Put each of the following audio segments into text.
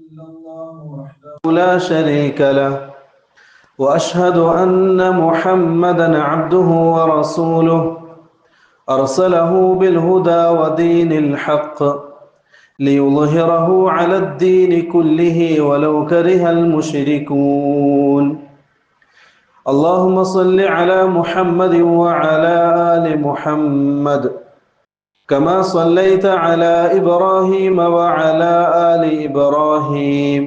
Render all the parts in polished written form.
إلا الله وحده لا شريك له وأشهد أن محمدا عبده ورسوله أرسله بالهدى ودين الحق ليظهره على الدين كله ولو كره المشركون اللهم صل على محمد وعلى آل محمد كما صليت على إبراهيم وعلى آل إبراهيم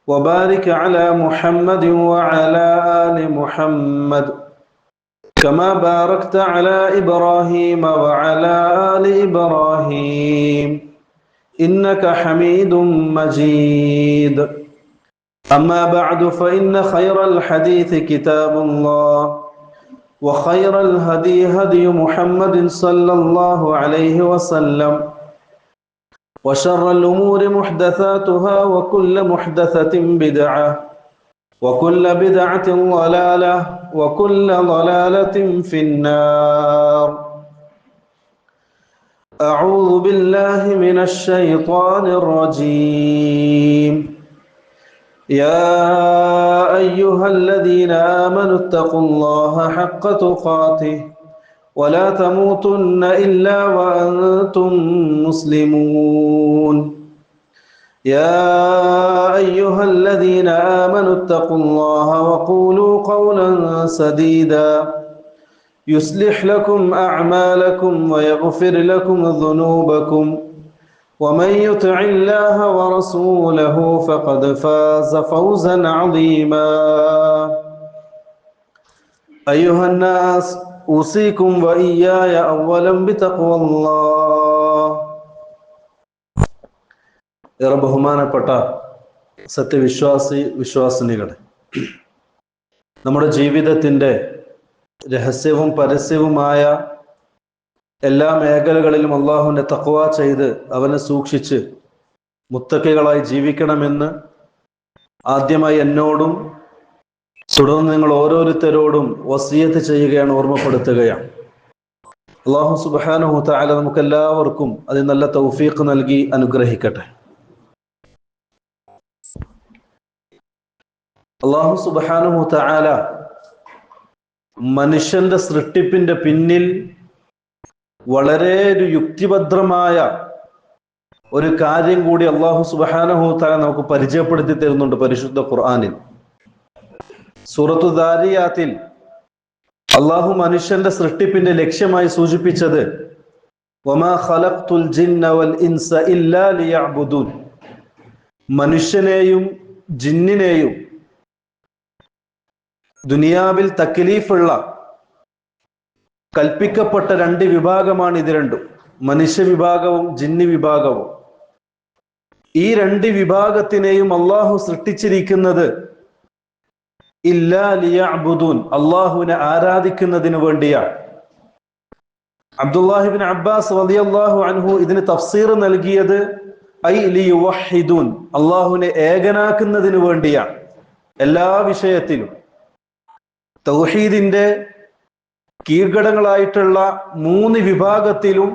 وبارك على محمد وعلى آل محمد كما باركت على إبراهيم وعلى آل إبراهيم إنك حميد مجيد أما بعد فإن خير الحديث كتاب الله وخير الهدي هدي محمد صلى الله عليه وسلم وشر الأمور محدثاتها وكل محدثة بدعة وكل بدعة ضلالة وكل ضلالة في النار أعوذ بالله من الشيطان الرجيم يا أيها الذين آمنوا اتقوا الله حق تقاته ولا تموتن إلا وأنتم مسلمون يا أيها الذين آمنوا اتقوا الله وقولوا قولا سديدا يصلح لكم أعمالكم ويغفر لكم ذنوبكم ومن يطع الله ورسوله فقد فاز فوزا عظيما أيها الناس أوصيكم وإياي أولا بتقوى الله ഏറെ ബഹുമാനപ്പെട്ട വിശ്വാസിനികളെ, നമ്മുടെ ജീവിതത്തിൻ്റെ രഹസ്യവും പരസ്യവുമായ എല്ലാ മേഖലകളിലും അള്ളാഹുവിനെ തഖ്വ ചെയ്ത് അവനെ സൂക്ഷിച്ച് മുത്തഖികളായി ജീവിക്കണമെന്ന് ആദ്യമായി എന്നോടും തുടർന്ന് നിങ്ങൾ ഓരോരുത്തരോടും വസിയത്ത് ചെയ്യുകയാണ്, ഓർമ്മപ്പെടുത്തുകയാണ്. അള്ളാഹു സുബ്ഹാനഹു തആല നമുക്കെല്ലാവർക്കും അതിന് നല്ല തൗഫീഖ് നൽകി അനുഗ്രഹിക്കട്ടെ. അള്ളാഹു സുബ്ഹാനഹു തആല മനുഷ്യന്റെ സൃഷ്ടിപ്പിന്റെ പിന്നിൽ വളരെ ഒരു യുക്തിഭദ്രമായ ഒരു കാര്യം കൂടി അള്ളാഹു സുബ്ഹാനഹു തആല നമുക്ക് പരിചയപ്പെടുത്തി തരുന്നുണ്ട് പരിശുദ്ധ ഖുർആനിൽ. സൂറത്തു ദാരിയാത്തിൽ അള്ളാഹു മനുഷ്യന്റെ സൃഷ്ടിപ്പിന്റെ ലക്ഷ്യമായി സൂചിപ്പിച്ചത് വമാ ഖലഖ്തുൽ ജിന്ന വൽ ഇൻസ ഇല്ലാ ലിയഅ്ബുദൂൻ, മനുഷ്യനെയും ജിന്നിനെയും ദുനിയാവിൽ തക്ലീഫുള്ള കൽപ്പിക്കപ്പെട്ട രണ്ട് വിഭാഗമാണ് ഇത് രണ്ടും, മനുഷ്യ വിഭാഗവും ജിന്നി വിഭാഗവും. ഈ രണ്ട് വിഭാഗത്തിനെയും അള്ളാഹു സൃഷ്ടിച്ചിരിക്കുന്നത് ഇല്ലാ ലിയഅ്ബുദൂൻ, അള്ളാഹുവിനെ ആരാധിക്കുന്നതിന് വേണ്ടിയാണ്. അബ്ദുല്ലാഹി ഇബ്നു അബ്ബാസ് റളിയല്ലാഹു അൻഹു ഇതിന് തഫ്സീർ നൽകിയത് ഐ ലിയുവഹിദൂൻ, അള്ളാഹുവിനെ ഏകനാക്കുന്നതിന് വേണ്ടിയാണ്. എല്ലാ വിഷയത്തിലും തൗഹീദിന്റെ കീഴ്ഘടകങ്ങളായിട്ടുള്ള മൂന്ന് വിഭാഗത്തിലും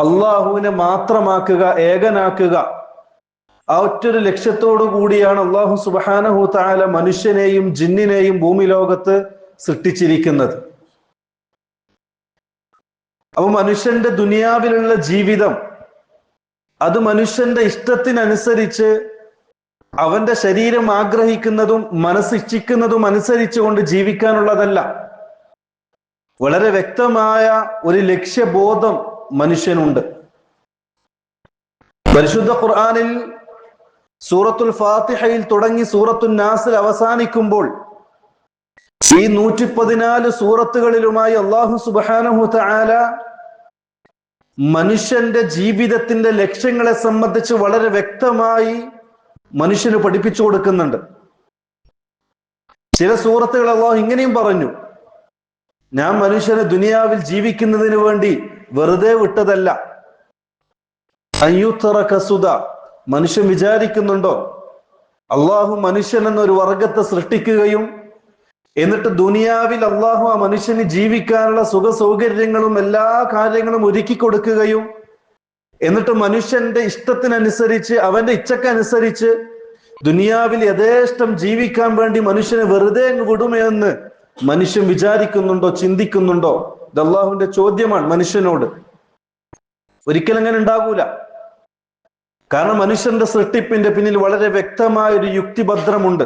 അള്ളാഹുവിനെ മാത്രമാക്കുക, ഏകനാക്കുക, ആ ഒറ്റൊരു ലക്ഷ്യത്തോടു കൂടിയാണ് അള്ളാഹു സുബ്ഹാനഹു തആല മനുഷ്യനെയും ജിന്നിനെയും ഭൂമി ലോകത്ത് സൃഷ്ടിച്ചിരിക്കുന്നത്. അപ്പൊ മനുഷ്യന്റെ ദുനിയാവിലുള്ള ജീവിതം അത് മനുഷ്യന്റെ ഇഷ്ടത്തിനനുസരിച്ച് അവന്റെ ശരീരം ആഗ്രഹിക്കുന്നതും മനസ്സിച്ഛിക്കുന്നതും അനുസരിച്ചുകൊണ്ട് ജീവിക്കാനുള്ളതല്ല. വളരെ വ്യക്തമായ ഒരു ലക്ഷ്യബോധം മനുഷ്യനുണ്ട്. പരിശുദ്ധ ഖുർആനിൽ സൂറത്തുൽ ഫാത്തിഹയിൽ തുടങ്ങി സൂറത്തുൻ നാസിൽ അവസാനിക്കുമ്പോൾ ഈ 114 സൂറത്തുകളിലുമായി അല്ലാഹു സുബ്ഹാനഹു തആല മനുഷ്യന്റെ ജീവിതത്തിന്റെ ലക്ഷ്യങ്ങളെ സംബന്ധിച്ച് വളരെ വ്യക്തമായി മനുഷ്യന് പഠിപ്പിച്ചു കൊടുക്കുന്നുണ്ട്. ചില സൂറത്തുകൾ അല്ലാഹു ഇങ്ങനെയും പറഞ്ഞു, ഞാൻ മനുഷ്യനെ ദുനിയാവിൽ ജീവിക്കുന്നതിന് വേണ്ടി വെറുതെ വിട്ടതല്ല. അയ്യുത്തറക സുദ, മനുഷ്യൻ വിചാരിക്കുന്നുണ്ടോ അള്ളാഹു മനുഷ്യൻ എന്നൊരു വർഗത്തെ സൃഷ്ടിക്കുകയും എന്നിട്ട് ദുനിയാവിൽ അള്ളാഹു ആ മനുഷ്യന് ജീവിക്കാനുള്ള സുഖ സൗകര്യങ്ങളും എല്ലാ കാര്യങ്ങളും ഒരുക്കി കൊടുക്കുകയും എന്നിട്ട് മനുഷ്യന്റെ ഇഷ്ടത്തിനനുസരിച്ച്, അവന്റെ ഇച്ഛക്കനുസരിച്ച് ദുനിയാവിൽ യഥേഷ്ടം ജീവിക്കാൻ വേണ്ടി മനുഷ്യനെ വെറുതെ അങ്ങ് വിടുമെന്ന് മനുഷ്യൻ വിചാരിക്കുന്നുണ്ടോ, ചിന്തിക്കുന്നുണ്ടോ? ഇത് അള്ളാഹുവിന്റെ ചോദ്യമാണ് മനുഷ്യനോട്. ഒരിക്കലും അങ്ങനെ ഉണ്ടാകൂല. കാരണം മനുഷ്യന്റെ സൃഷ്ടിപ്പിന്റെ പിന്നിൽ വളരെ വ്യക്തമായ ഒരു യുക്തിഭദ്രമുണ്ട്.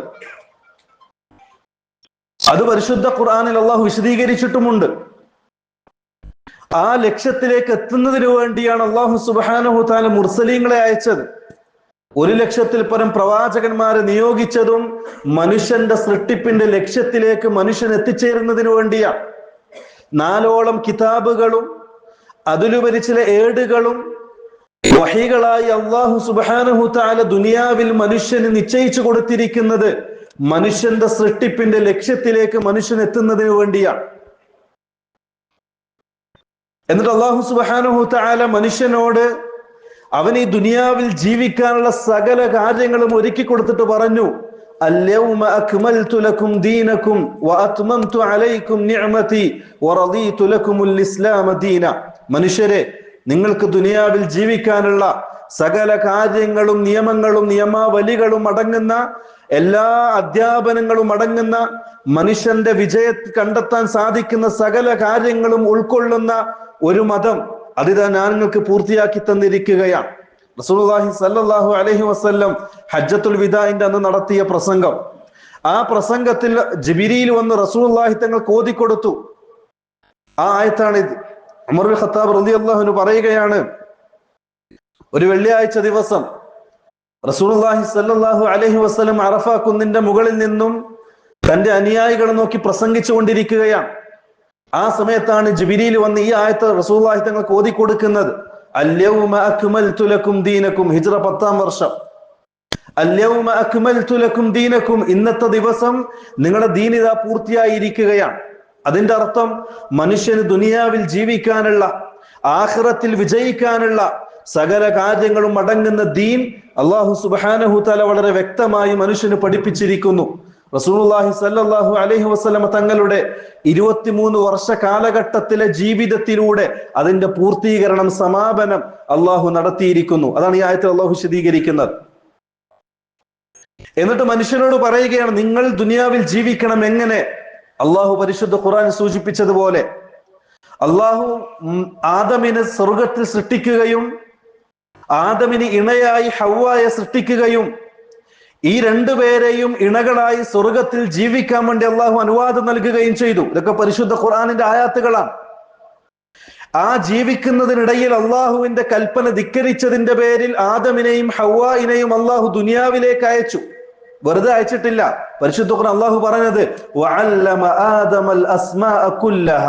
അത് പരിശുദ്ധ ഖുർആനിൽ അള്ളാഹു വിശദീകരിച്ചിട്ടുമുണ്ട്. ആ ലക്ഷ്യത്തിലേക്ക് എത്തുന്നതിന് വേണ്ടിയാണ് അള്ളാഹു സുബ്ഹാനഹു തആല മുർസലീങ്ങളെ അയച്ചത്. 1,00,000-ൽ പരം പ്രവാചകന്മാരെ നിയോഗിച്ചതും മനുഷ്യന്റെ സൃഷ്ടിപ്പിന്റെ ലക്ഷ്യത്തിലേക്ക് മനുഷ്യൻ എത്തിച്ചേരുന്നതിന് വേണ്ടിയാണ്. 4ഓളം കിതാബുകളും അതിലുപരി ചില ഏടുകളും വഹികളായി അള്ളാഹു സുബ്ഹാനഹു തആല ദുനിയാവിൽ മനുഷ്യന് നിശ്ചയിച്ചു കൊടുത്തിരിക്കുന്നത് മനുഷ്യന്റെ സൃഷ്ടിപ്പിന്റെ ലക്ഷ്യത്തിലേക്ക് മനുഷ്യൻ എത്തുന്നതിന് വേണ്ടിയാണ്. എന്നിട്ട് അള്ളാഹു സുബ്ഹാനഹു തആല മനുഷ്യനോട് അവൻ ഈ ദുനിയാവിൽ ജീവിക്കാനുള്ള സകല കാര്യങ്ങളും ഒരുക്കി കൊടുത്തിട്ട് പറഞ്ഞു, അൽയൗമ അക്മൽതു ലക്കും ദീനക്കും വഅത്മംതു അലൈക്കും നിഅമതി വറദീതു ലക്കുമുൽ ഇസ്ലാമ ദീന. മനുഷ്യരെ, നിങ്ങൾക്ക് ദുനിയാവിൽ ജീവിക്കാനുള്ള സകല കാര്യങ്ങളും നിയമങ്ങളും നിയമാവലികളും അടങ്ങുന്ന, എല്ലാ അധ്യാപനങ്ങളും അടങ്ങുന്ന, മനുഷ്യന്റെ വിജയത്തിൽ കണ്ടെത്താൻ സാധിക്കുന്ന സകല കാര്യങ്ങളും ഉൾക്കൊള്ളുന്ന ഒരു മതം അതിതാ ഞാൻ നിങ്ങൾക്ക് പൂർത്തിയാക്കി തന്നിരിക്കുകയാണ്. റസൂലുള്ളാഹി സ്വല്ലല്ലാഹു അലൈഹി വസല്ലം ഹജ്ജത്തുൽ വിദാഇന്റെ അന്ന് നടത്തിയ പ്രസംഗം, ആ പ്രസംഗത്തിൽ ജിബ്രീൽ വന്ന് റസൂലുള്ളാഹി തങ്ങൾക്ക് ഓതിക്കൊടുത്തു. ആ ആയത്താണിത്. ഉമർ ഇബ്നുൽ ഖത്താബ് റളിയല്ലാഹു അൻഹു പറയുകയാണ്, ഒരു വെള്ളിയാഴ്ച ദിവസം റസൂലുള്ളാഹി സ്വല്ലല്ലാഹു അലൈഹി വസല്ലം അറഫ കുന്നിന്റെ മുകളിൽ നിന്നും തന്റെ അനുയായികളെ നോക്കി പ്രസംഗിച്ചു കൊണ്ടിരിക്കുകയാണ്. ആ സമയത്താണ് ജിബ്രീൽ വന്ന് ഈ ആയത്ത് റസൂലുള്ളാഹി തങ്ങൾക്ക് ഓതി കൊടുക്കുന്നത്. അൽയൗമ അക്മൽതു ലക്കും ദീനക്കും, ഹിജ്റ 10-ാം വർഷം. അൽയൗമ അക്മൽതു ലക്കും ദീനക്കും, ഇന്നത്തെ ദിവസം നിങ്ങളുടെ ദീൻ ഇതാ പൂർത്തിയായിരിക്കുകയാണ്. അതിന്റെ അർത്ഥം മനുഷ്യന് ദുനിയാവിൽ ജീവിക്കാനുള്ള, ആഖിറത്തിൽ വിജയിക്കാനുള്ള സകല കാര്യങ്ങളും അടങ്ങുന്ന ദീൻ അല്ലാഹു സുബ്ഹാനഹു തആല വളരെ വ്യക്തമായി മനുഷ്യന് പഠിപ്പിച്ചിരിക്കുന്നു. റസൂലുള്ളാഹി സ്വല്ലല്ലാഹു അലൈഹി വസല്ലം തങ്ങളുടെ 23 വർഷ കാലഘട്ടത്തിലെ ജീവിതത്തിലൂടെ അതിന്റെ പൂർത്തീകരണം, സമാപനം അള്ളാഹു നടത്തിയിരിക്കുന്നു. അതാണ് ഈ ആയത്തിൽ അള്ളാഹു വിശദീകരിക്കുന്നത്. എന്നിട്ട് മനുഷ്യനോട് പറയുകയാണ്, നിങ്ങൾ ദുനിയാവിൽ ജീവിക്കണം. എങ്ങനെ? അള്ളാഹു പരിശുദ്ധ ഖുർആൻ സൂചിപ്പിച്ചതുപോലെ അള്ളാഹു ആദമിനെ സ്വർഗത്തിൽ സൃഷ്ടിക്കുകയും ആദമിന് ഇണയായി ഹവ്വായെ സൃഷ്ടിക്കുകയും ഈ രണ്ടുപേരെയും ഇണകളായി സ്വർഗത്തിൽ ജീവിക്കാൻ വേണ്ടി അള്ളാഹു അനുവാദം നൽകുകയും ചെയ്തു. ഇതൊക്കെ പരിശുദ്ധ ഖുർആനിന്റെ ആയാത്തുകളാണ്. ആ ജീവിക്കുന്നതിനിടയിൽ അള്ളാഹുവിന്റെ കൽപ്പന ധിക്കരിച്ചതിന്റെ പേരിൽ ആദമിനെയും ഹവ്വായിനെയും അള്ളാഹു ദുനിയാവിലേക്ക് അയച്ചു. വെറുതെ അയച്ചിട്ടില്ല. പരിശുദ്ധ ഖുർആൻ അള്ളാഹു പറഞ്ഞത് വഅല്ലമ ആദമൽ അസ്മാഅ കുല്ലഹ,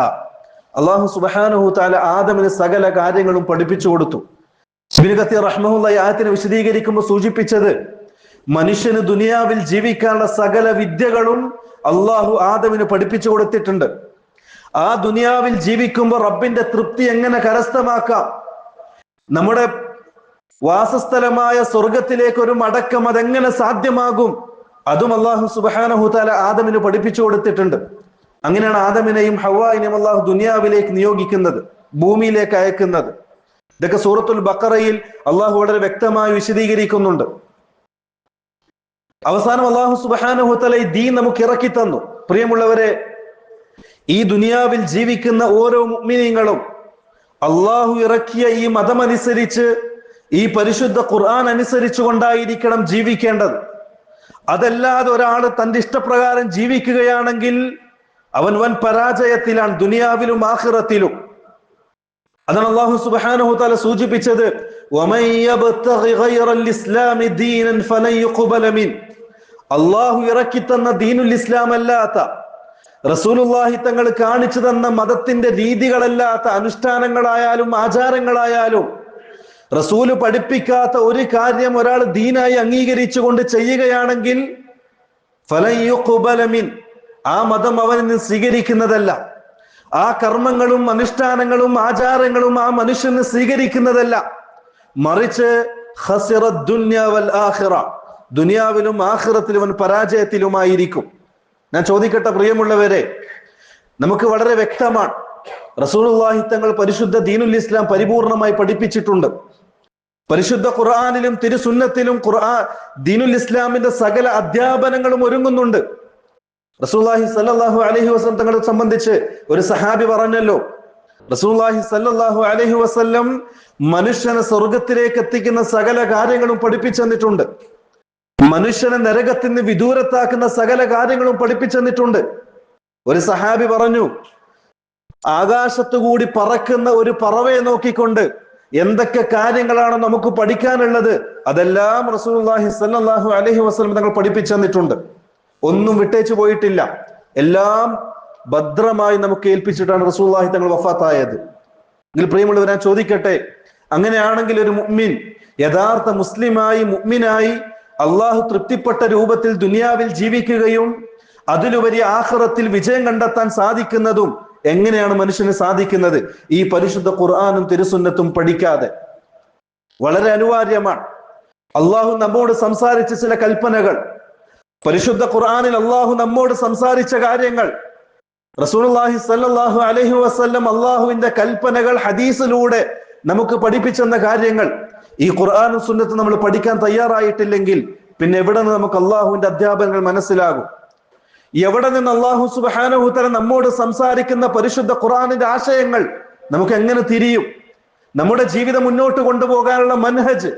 അള്ളാഹു സുബ്ഹാനഹു തആല ആദമിന് സകല കാര്യങ്ങളും പഠിപ്പിച്ചു കൊടുത്തു. ഇബ്നു കസീർ റഹ്മഹുല്ലാഹി ആയത്തിനെ വിശദീകരിക്കുമ്പോൾ സൂചിപ്പിച്ചത്, മനുഷ്യന് ദുനിയാവിൽ ജീവിക്കാനുള്ള സകല വിദ്യകളും അള്ളാഹു ആദമിന് പഠിപ്പിച്ചു കൊടുത്തിട്ടുണ്ട്. ആ ദുനിയാവിൽ ജീവിക്കുമ്പോൾ റബ്ബിന്റെ തൃപ്തി എങ്ങനെ കരസ്ഥമാക്കാം, നമ്മുടെ വാസസ്ഥലമായ സ്വർഗത്തിലേക്ക് ഒരു മടക്കം അതെങ്ങനെ സാധ്യമാകും, അതും അള്ളാഹു സുബ്ഹാനഹു തആല ആദമിന് പഠിപ്പിച്ചു കൊടുത്തിട്ടുണ്ട്. അങ്ങനെയാണ് ആദമിനെയും ഹവ്വായിനെയും അള്ളാഹു ദുനിയാവിലേക്ക് നിയോഗിക്കുന്നത്, ഭൂമിയിലേക്ക് അയക്കുന്നത്. ഇതൊക്കെ സൂറത്തുൽ ബഖറയിൽ അള്ളാഹു വളരെ വ്യക്തമായി വിശദീകരിക്കുന്നുണ്ട്. അവസാനം അള്ളാഹു സുബ്ഹാനഹു തആല ഈ ദീൻ നമുക്ക് ഇറക്കി തന്നു. പ്രിയമുള്ളവരെ, ഈ ദുനിയാവിൽ ജീവിക്കുന്ന ഓരോ മുഅ്മിനീങ്ങളും അള്ളാഹു ഇറക്കിയ ഈ മതമനുസരിച്ച്, ഈ പരിശുദ്ധ ഖുർആൻ അനുസരിച്ചു കൊണ്ടായിരിക്കണം ജീവിക്കേണ്ടത്. അതല്ലാതെ ഒരാൾ തന്റെ ഇഷ്ടപ്രകാരം ജീവിക്കുകയാണെങ്കിൽ അവൻ വൻ പരാജയത്തിലാണ്, ദുനിയാവിലും ആഖിറത്തിലും. അതാണ് അല്ലാഹു സുബ്ഹാനഹു തആല സൂചിപ്പിച്ചത്, വമൻ യബ്തഗി ഗൈറൽ ഇസ്ലാമി ദീനൻ ഫലൻ യുഖ്ബല മിൻ. അല്ലാഹു ഇറക്കി തന്ന ദീനുൽ ഇസ്ലാം അല്ലാത്ത, റസൂലുള്ളാഹി തങ്ങൾ കാണിച്ചു തന്ന മതത്തിന്റെ രീതികളല്ലാത്ത, അനുഷ്ഠാനങ്ങളായാലും ആചാരങ്ങളായാലും റസൂല് പഠിപ്പിക്കാത്ത ഒരു കാര്യം ഒരാൾ ദീനായി അംഗീകരിച്ചുകൊണ്ട് ചെയ്യുകയാണെങ്കിൽ ഫലൻ യുഖ്ബല മിൻ, ആ മതം അവനിൽ നിന്ന് സ്വീകരിക്കുന്നതല്ല. ആ കർമ്മങ്ങളും അനുഷ്ഠാനങ്ങളും ആചാരങ്ങളും ആ മനുഷ്യന് സ്വീകരിക്കുന്നതല്ല. മറിച്ച് ഖസിറ ദുനിയ വൽ ആഖിറ, ദുനിയാവിലും ആഖിറത്തിലും അവൻ പരാജയത്തിലുമായിരിക്കും. ഞാൻ ചോദിക്കട്ടെ പ്രിയമുള്ളവരെ, നമുക്ക് വളരെ വ്യക്തമാണ്, റസൂലുള്ളാഹി തങ്ങൾ പരിശുദ്ധ ദീനുൽ ഇസ്ലാം പരിപൂർണമായി പഠിപ്പിച്ചിട്ടുണ്ട്. പരിശുദ്ധ ഖുർആനിലും തിരുസുന്നത്തിലും ദീനുൽ ഇസ്ലാമിന്റെ സകല അധ്യാപനങ്ങളും ഒരുങ്ങുന്നുണ്ട്. റസൂലുള്ളാഹി സ്വല്ലല്ലാഹു അലൈഹി വസല്ലം തങ്ങളെ സംബന്ധിച്ച് ഒരു സഹാബി പറഞ്ഞല്ലോ, റസൂലുള്ളാഹി സ്വല്ലല്ലാഹു അലൈഹി വസല്ലം മനുഷ്യനെ സ്വർഗത്തിലേക്ക് എത്തിക്കുന്ന സകല കാര്യങ്ങളും പഠിപ്പിച്ചു തന്നിട്ടുണ്ട്. മനുഷ്യനെ നരകത്തിൽ നിന്ന് വിദൂരത്താക്കുന്ന സകല കാര്യങ്ങളും പഠിപ്പിച്ചു തന്നിട്ടുണ്ട്. ഒരു സഹാബി പറഞ്ഞു, ആകാശത്തുകൂടി പറക്കുന്ന ഒരു പറവയെ നോക്കിക്കൊണ്ട് എന്തൊക്കെ കാര്യങ്ങളാണ് നമുക്ക് പഠിക്കാനുള്ളത്, അതെല്ലാം റസൂലുള്ളാഹി സ്വല്ലല്ലാഹു അലൈഹി വസല്ലം തങ്ങൾ പഠിപ്പിച്ചു തന്നിട്ടുണ്ട്. ഒന്നും വിട്ടേച്ചു പോയിട്ടില്ല. എല്ലാം ഭദ്രമായി നമുക്ക് ഏൽപ്പിച്ചിട്ടാണ് റസൂലുള്ളാഹി തങ്ങൾ വഫാത്തായത്. എങ്കിൽ പ്രിയമുള്ളവർ, ഞാൻ ചോദിക്കട്ടെ, അങ്ങനെയാണെങ്കിൽ ഒരു മുഅ്മിൻ യഥാർത്ഥ മുസ്ലിമായി മുഅ്മിനായി അള്ളാഹു തൃപ്തിപ്പെട്ട രൂപത്തിൽ ദുനിയാവിൽ ജീവിക്കുകയും അതിലുപരി ആഖിറത്തിൽ വിജയം കണ്ടെത്താൻ സാധിക്കുന്നതും എങ്ങനെയാണ് മനുഷ്യന് സാധിക്കുന്നത്? ഈ പരിശുദ്ധ ഖുർആനും തിരുസുന്നത്തും പഠിക്കാതെ. വളരെ അനിവാര്യമാണ്. അള്ളാഹു നമ്മോട് സംസാരിച്ച ചില കൽപ്പനകൾ, പരിശുദ്ധ ഖുർആനിൽ അള്ളാഹു നമ്മോട് സംസാരിച്ച കാര്യങ്ങൾ, റസൂലുള്ളാഹി സ്വല്ലല്ലാഹു അലൈഹി വസല്ലം അള്ളാഹുവിന്റെ കൽപ്പനകൾ ഹദീസിലൂടെ നമുക്ക് പഠിപ്പിച്ചെന്ന കാര്യങ്ങൾ, ഈ ഖുർആനും സുന്നത്തും നമ്മൾ പഠിക്കാൻ തയ്യാറായിട്ടില്ലെങ്കിൽ പിന്നെ എവിടെ നിന്ന് നമുക്ക് അള്ളാഹുവിന്റെ അധ്യാപനങ്ങൾ മനസ്സിലാകും? എവിടെ നിന്ന് അള്ളാഹു സുബ്ഹാനഹു തആല നമ്മോട് സംസാരിക്കുന്ന പരിശുദ്ധ ഖുർആനിന്റെ ആശയങ്ങൾ നമുക്ക് എങ്ങനെ തിരിയും? നമ്മുടെ ജീവിതം മുന്നോട്ട് കൊണ്ടുപോകാനുള്ള മൻഹജ്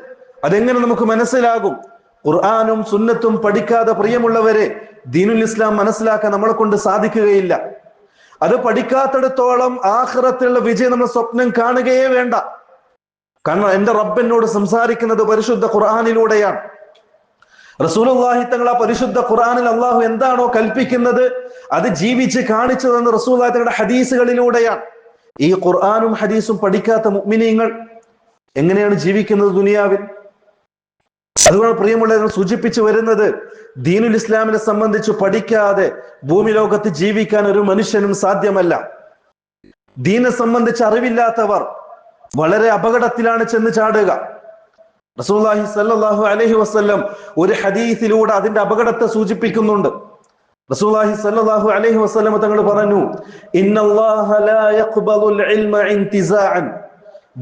അതെങ്ങനെ നമുക്ക് മനസ്സിലാകും? ഖുർആനും സുന്നത്തും പഠിക്കാതെ പ്രിയമുള്ളവരെ ദീനുൽ ഇസ്ലാം മനസ്സിലാക്കാൻ നമ്മളെ കൊണ്ട് സാധിക്കുകയില്ല. അത് പഠിക്കാത്തിടത്തോളം ആഖിറത്തിലുള്ള വിജയം നമ്മൾ സ്വപ്നം കാണുകയേ വേണ്ട. കാരണം എന്റെ റബ്ബിനോട് സംസാരിക്കുന്നത് പരിശുദ്ധ ഖുർആനിലൂടെയാണ്. റസൂലുള്ളാഹി തങ്ങൾ ആ പരിശുദ്ധ ഖുർആനിൽ അള്ളാഹു എന്താണോ കൽപ്പിക്കുന്നത് അത് ജീവിച്ച് കാണിച്ചതെന്ന് റസൂലുള്ളാഹി തങ്ങളുടെ ഹദീസുകളിലൂടെയാണ്. ഈ ഖുർആനും ഹദീസും പഠിക്കാത്ത മുഅ്മിനീങ്ങൾ എങ്ങനെയാണ് ജീവിക്കുന്നത് ദുനിയാവിൽ? അതുകൊണ്ട് പ്രിയമുള്ളവർ സൂചിപ്പിച്ചു വരുന്നത്, ദീനുൽ ഇസ്ലാമിനെ സംബന്ധിച്ച് പഠിക്കാതെ ഭൂമി ലോകത്ത് ജീവിക്കാൻ ഒരു മനുഷ്യനും സാധ്യമല്ല. ദീനെ സംബന്ധിച്ച് അറിവില്ലാത്തവർ വളരെ അപകടത്തിലാണ് ചെന്ന് ചാടുക. റസൂലുള്ളാഹി സ്വല്ലല്ലാഹു അലൈഹി വസല്ലം ഒരു ഹദീസിലൂടെ അതിന്റെ അപകടത്തെ സൂചിപ്പിക്കുന്നുണ്ട്. റസൂലുള്ളാഹി സ്വല്ലല്ലാഹു അലൈഹി വസല്ലം തങ്ങൾ പറഞ്ഞു, ഇന്നല്ലാഹ ലാ യഖ്ബലുൽ ഇൽമ ഇൻതിസാഅൻ.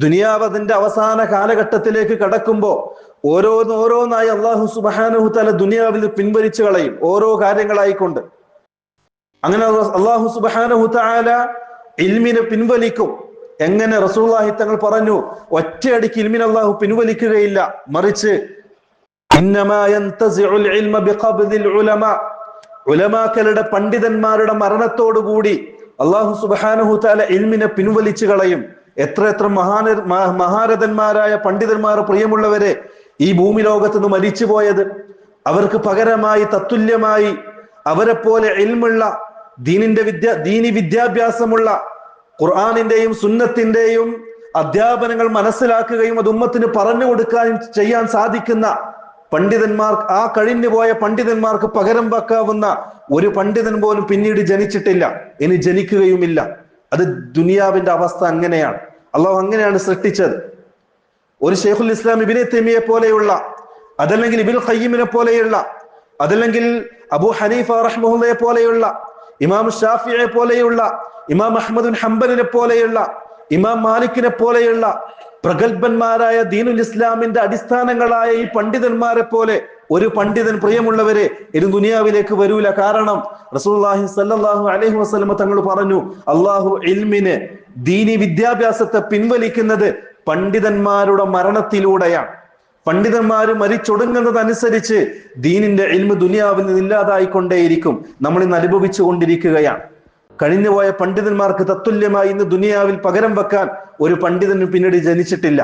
ദുനിയാവ് അതിന്റെ അവസാന കാലഘട്ടത്തിലേക്ക് കടക്കുമ്പോൾ ഓരോന്നായി അല്ലാഹു സുബ്ഹാനഹു തആല ദുനിയാവിൽ പിൻവലിച്ചു കളയും, ഓരോ കാര്യങ്ങളായിക്കൊണ്ട്. അങ്ങനെ അല്ലാഹു സുബ്ഹാനഹു തആല ഇൽമിനെ പിൻവലിക്കും. എങ്ങനെ? റസൂലുള്ളാഹി തങ്ങൾ പറഞ്ഞു, ഒറ്റയടിക്ക് ഇൽമിനെ അല്ലാഹു പിൻവലിക്കുകയില്ല, മറിച്ച് ഇന്നമാ യൻതസിഉൽ ഇൽമ ബിഖബ്ദിൽ ഉലമാ, ഉലമാക്കളുടെ പണ്ഡിതന്മാരുടെ മരണത്തോടുകൂടി അല്ലാഹു സുബ്ഹാനഹു തആല ഇൽമിനെ പിൻവലിച്ചു കളയും. എത്ര മഹാരഥന്മാരായ പണ്ഡിതന്മാർ പ്രിയമുള്ളവരെ ഈ ഭൂമി ലോകത്ത് നിന്ന് മരിച്ചു പോയത്. അവർക്ക് പകരമായി തത്തുല്യമായി അവരെ പോലെ ഇൽമുള്ള ദീനി വിദ്യാഭ്യാസമുള്ള ഖുർആനിന്റെയും സുന്നത്തിന്റെയും അധ്യാപനങ്ങൾ മനസ്സിലാക്കുകയും അത് ഉമ്മത്തിന് പറഞ്ഞു കൊടുക്കാനും ചെയ്യാൻ സാധിക്കുന്ന പണ്ഡിതന്മാർ, ആ കഴിഞ്ഞുപോയ പണ്ഡിതന്മാർക്ക് പകരം വെക്കാവുന്ന ഒരു പണ്ഡിതൻ പോലും പിന്നീട് ജനിച്ചിട്ടില്ല, ഇനി ജനിക്കുകയുമില്ല. അത് ദുനിയാവിന്റെ അവസ്ഥ അങ്ങനെയാണ്. അള്ളാഹു അങ്ങനെയാണ് സൃഷ്ടിച്ചത്. ഒരു ശൈഖുൽ ഇസ്ലാം ഇബ്നു തൈമിയെ പോലെയുള്ള, അതല്ലെങ്കിൽ ഇബ്നുൽ ഖയ്യിമിനെ പോലെയുള്ള, അതല്ലെങ്കിൽ അബൂ ഹനീഫ റഹ്മഹുള്ളയെ പോലെയുള്ള, ഇമാം ഷാഫിയെ പോലെയുള്ള, ഇമാം അഹ്മദ് ബിൻ ഹംബലിനെ പോലെയുള്ള, ഇമാം മാലിക്കിനെ പോലെയുള്ള പ്രഗത്ഭന്മാരായ ദീനുൽ ഇസ്ലാമിന്റെ അടിസ്ഥാനങ്ങളായ ഈ പണ്ഡിതന്മാരെ പോലെ ഒരു പണ്ഡിതൻ പ്രിയമുള്ളവരെ ഇരു ദുനിയാവിലേക്ക് വരൂല. കാരണം റസൂലുള്ളാഹി സ്വല്ലല്ലാഹു അലൈഹി വസല്ലം തങ്ങൾ പറഞ്ഞു, അള്ളാഹു ഇൽമിനെ, ദീനി വിദ്യാഭ്യാസത്തെ പിൻവലിക്കുന്നത് പണ്ഡിതന്മാരുടെ മരണത്തിലൂടെയാണ്. പണ്ഡിതന്മാര് മരിച്ചൊടുങ്ങുന്നതനുസരിച്ച് ദീനിന്റെ ഇൽമ് ദുനിയാവിൽ നിന്ന് ഇല്ലാതായിക്കൊണ്ടേയിരിക്കും. നമ്മൾ ഇന്ന് അനുഭവിച്ചു കൊണ്ടിരിക്കുകയാണ്. കഴിഞ്ഞുപോയ പണ്ഡിതന്മാർക്ക് തത്തുല്യമായി ഇന്ന് ദുനിയാവിൽ പകരം വെക്കാൻ ഒരു പണ്ഡിതനും പിന്നീട് ജനിച്ചിട്ടില്ല.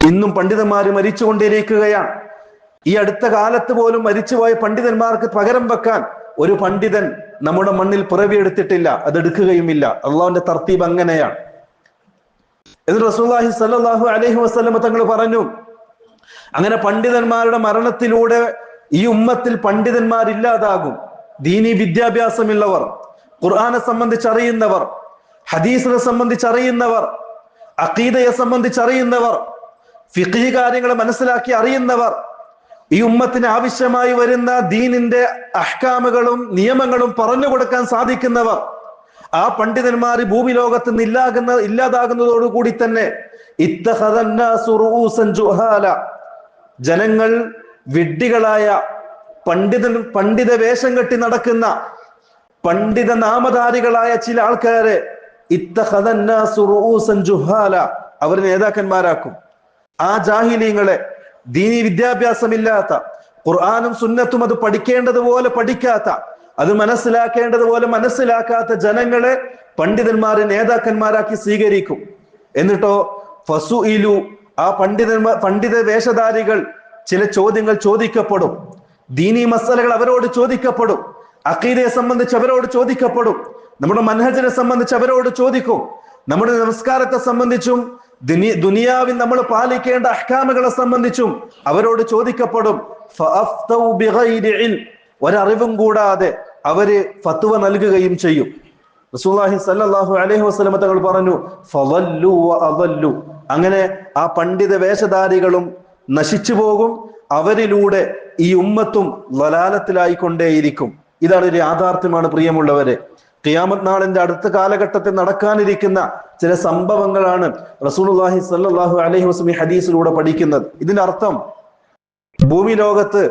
ഇന്നും പണ്ഡിതന്മാര് മരിച്ചുകൊണ്ടിരിക്കുകയാണ്. ഈ അടുത്ത കാലത്ത് പോലും മരിച്ചുപോയ പണ്ഡിതന്മാർക്ക് പകരം വെക്കാൻ ഒരു പണ്ഡിതൻ നമ്മുടെ മണ്ണിൽ പിറവിയെടുത്തിട്ടില്ല, അതെടുക്കുകയുമില്ല. അള്ളാഹുവിന്റെ തർത്തീബ് അങ്ങനെയാണ്. എന്നിട്ട് റസൂലുള്ളാഹി സ്വല്ലല്ലാഹു അലൈഹി വസല്ലം തങ്ങൾ പറഞ്ഞു, അങ്ങനെ പണ്ഡിതന്മാരുടെ മരണത്തിലൂടെ ഈ ഉമ്മത്തിൽ പണ്ഡിതന്മാരില്ലാതാകും. ദീനി വിദ്യാഭ്യാസമുള്ളവർ, ഖുർആനെ സംബന്ധിച്ച് അറിയുന്നവർ, ഹദീസിനെ സംബന്ധിച്ച് അറിയുന്നവർ, അഖീദയെ സംബന്ധിച്ച് അറിയുന്നവർ, ഫിഖ്ഹി കാര്യങ്ങൾ മനസ്സിലാക്കി അറിയുന്നവർ, ഈ ഉമ്മത്തിന് ആവശ്യമായി വരുന്ന ദീനിന്റെ അഹ്കാമുകളും നിയമങ്ങളും പറഞ്ഞു കൊടുക്കാൻ സാധിക്കുന്നവർ, ആ പണ്ഡിതന്മാർ ഭൂമി ലോകത്ത് നിന്ന് ഇല്ലാതാകുന്നതോടുകൂടി തന്നെ ജനങ്ങൾ വിഡ്ഢികളായ പണ്ഡിത വേഷം കെട്ടി നടക്കുന്ന പണ്ഡിത നാമധാരികളായ ചില ആൾക്കാരെ അവർ നേതാക്കന്മാരാക്കും. ആ ജാഹിലീങ്ങളെ, ദീനി വിദ്യാഭ്യാസമില്ലാത്ത, ഖുർആനും സുന്നത്തും അത് പഠിക്കേണ്ടതുപോലെ പഠിക്കാത്ത, അത് മനസ്സിലാക്കേണ്ടതുപോലെ മനസ്സിലാക്കാത്ത ജനങ്ങളെ പണ്ഡിതന്മാരെ നേതാക്കന്മാരാക്കി സ്വീകരിക്കും. എന്നിട്ടോ ഫസുഇലു, ആ പണ്ഡിത വേഷധാരികൾ ചില ചോദ്യങ്ങൾ ചോദിക്കപ്പെടും. ദീനി മസലകൾ അവരോട് ചോദിക്കപ്പെടും. അഖീദയെ സംബന്ധിച്ച് അവരോട് ചോദിക്കപ്പെടും. നമ്മുടെ മൻഹജിനെ സംബന്ധിച്ച് അവരോട് ചോദിക്കും. നമ്മുടെ നമസ്കാരത്തെ സംബന്ധിച്ചും ദുനിയാവിൽ നമ്മൾ പാലിക്കേണ്ട അഹ്കാമുകളെ സംബന്ധിച്ചും അവരോട് ചോദിക്കപ്പെടും. ഒരറിവും കൂടാതെ അവര് ഫത്വ നൽകുകയും ചെയ്യും. റസൂലുള്ളാഹി സ്വല്ലല്ലാഹു അലൈഹി വസല്ലം തങ്ങൾ പറഞ്ഞു, ഫളല്ലു വഅദല്ലു, അങ്ങനെ ആ പണ്ഡിത വേഷധാരികളും നശിച്ചു പോകും, അവരിലൂടെ ഈ ഉമ്മത്തും ളലാലത്തിലായിക്കൊണ്ടേയിരിക്കും. ഇതാണ് ഒരു യാഥാർത്ഥ്യമാണ് പ്രിയമുള്ളവരെ. ഖിയാമത്ത് നാളിന്റെ അടുത്ത കാലഘട്ടത്തിൽ നടക്കാനിരിക്കുന്ന ചില സംഭവങ്ങളാണ് റസൂലുള്ളാഹി സ്വല്ലല്ലാഹു അലൈഹി വസല്ലം ഹദീസിലൂടെ പഠിക്കുന്നത്. ഇതിന്റെ അർത്ഥം ഭൂമി ലോകത്ത്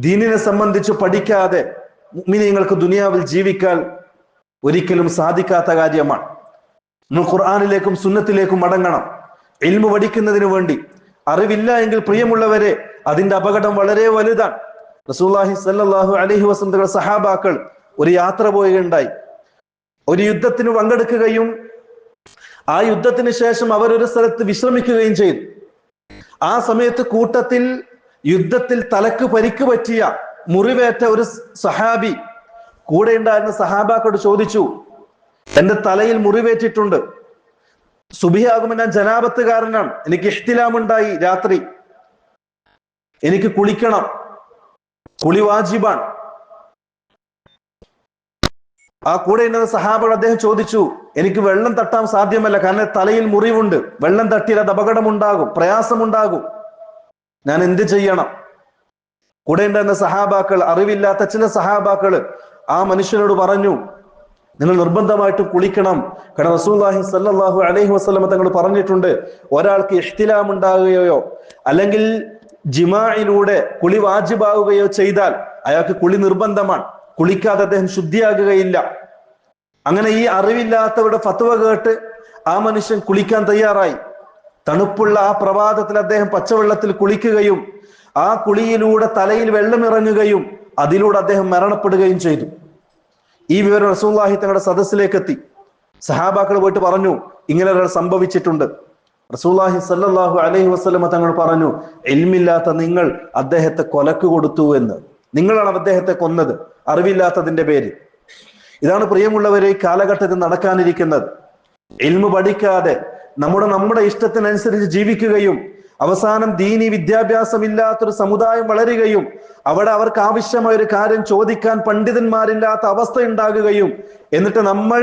ദീനിനെ സംബന്ധിച്ച് പഠിക്കാതെ മുഅ്മിനീങ്ങൾക്ക് ദുനിയാവിൽ ജീവിക്കാൻ ഒരിക്കലും സാധിക്കാത്ത കാര്യമാണ്. നമ്മൾ ഖുർആനിലേക്കും സുന്നത്തിലേക്കും മടങ്ങണം. ഇൽമു പഠിക്കുന്നതിന് വേണ്ടി. അറിവില്ല എങ്കിൽ പ്രിയമുള്ളവരെ അതിന്റെ അപകടം വളരെ വലുതാണ്. റസൂലുള്ളാഹി സ്വല്ലല്ലാഹു അലൈഹി വസല്ലം സഹാബാക്കൾ ഒരു യാത്ര പോവുകയുണ്ടായി. ഒരു യുദ്ധത്തിന് പങ്കെടുക്കുകയും ആ യുദ്ധത്തിന് ശേഷം അവരൊരു സ്ഥലത്ത് വിശ്രമിക്കുകയും ചെയ്തു. ആ സമയത്ത് കൂട്ടത്തിൽ യുദ്ധത്തിൽ തലക്ക് പരിക്ക് പറ്റിയ മുറിവേറ്റ ഒരു സഹാബി കൂടെ ഉണ്ടായിരുന്ന സഹാബാക്കളോട് ചോദിച്ചു, എന്റെ തലയിൽ മുറിവേറ്റിട്ടുണ്ട്, സുബഹിയാകുമ്പോൾ ഞാൻ ജനാപത്തുകാരനാണ്, എനിക്ക് ഇഹ്തിലാമുണ്ടായി, രാത്രി എനിക്ക് കുളിക്കണം, കുളി വാജിബാണ്. ആ കൂടെ ഉണ്ടെന്ന സഹാബകൾ അദ്ദേഹം ചോദിച്ചു, എനിക്ക് വെള്ളം തട്ടാൻ സാധ്യമല്ല, കാരണം തലയിൽ മുറിവുണ്ട്, വെള്ളം തട്ടിയാൽ അത് അപകടമുണ്ടാകും, പ്രയാസമുണ്ടാകും, ഞാൻ എന്ത് ചെയ്യണം? കൂടെ ഉണ്ടായിരുന്ന സഹാബാക്കൾ, അറിവില്ലാത്ത ചില സഹാബാക്കൾ ആ മനുഷ്യനോട് പറഞ്ഞു, നിങ്ങൾ നിർബന്ധമായിട്ടും കുളിക്കണം, കാരണം റസൂലുള്ളാഹി സ്വല്ലല്ലാഹു അലൈഹി വസല്ലം തങ്ങൾ പറഞ്ഞിട്ടുണ്ട്, ഒരാൾക്ക് ഇഹ്തിലാം ഉണ്ടാകുകയോ അല്ലെങ്കിൽ ജിമാഇലൂടെ കുളി വാജിബാവുകയോ ചെയ്താൽ അയാൾക്ക് കുളി നിർബന്ധമാണ്, കുളിക്കാതെ അദ്ദേഹം ശുദ്ധിയാകുകയില്ല. അങ്ങനെ ഈ അറിവില്ലാത്തവരുടെ ഫത്വ കേട്ട് ആ മനുഷ്യൻ കുളിക്കാൻ തയ്യാറായി. തണുപ്പുള്ള ആ പ്രഭാതത്തിൽ അദ്ദേഹം പച്ചവെള്ളത്തിൽ കുളിക്കുകയും ആ കുളിയിലൂടെ തലയിൽ വെള്ളം ഇറങ്ങുകയും അതിലൂടെ അദ്ദേഹം മരണപ്പെടുകയും ചെയ്തു. ഈ വിവരം റസൂലുള്ളാഹി തങ്ങളുടെ സദസ്സിലേക്ക് എത്തി. സഹാബാക്കൾ പോയിട്ട് പറഞ്ഞു, ഇങ്ങനെ ഒരാൾ സംഭവിച്ചിട്ടുണ്ട്. റസൂലുള്ളാഹി സ്വല്ലല്ലാഹു അലൈഹി വസല്ലം തങ്ങൾ പറഞ്ഞു, ഇൽമില്ലാത്ത നിങ്ങൾ അദ്ദേഹത്തെ കൊലക്ക് കൊടുത്തു എന്ന്. നിങ്ങളാണ് അദ്ദേഹത്തെ കൊന്നത് അറിവില്ലാത്തതിന്റെ പേര്. ഇതാണ് പ്രിയമുള്ളവരെ ഈ കാലഘട്ടത്തിൽ നടക്കാനിരിക്കുന്നത്. ഇൽമു പഠിക്കാതെ നമ്മുടെ ഇഷ്ടത്തിനനുസരിച്ച് ജീവിക്കുകയും അവസാനം ദീനി വിദ്യാഭ്യാസമില്ലാത്തൊരു സമുദായം വളരുകയും അവിടെ അവർക്ക് ആവശ്യമായ ഒരു കാര്യം ചോദിക്കാൻ പണ്ഡിതന്മാരില്ലാത്ത അവസ്ഥ ഉണ്ടാകുകയും എന്നിട്ട് നമ്മൾ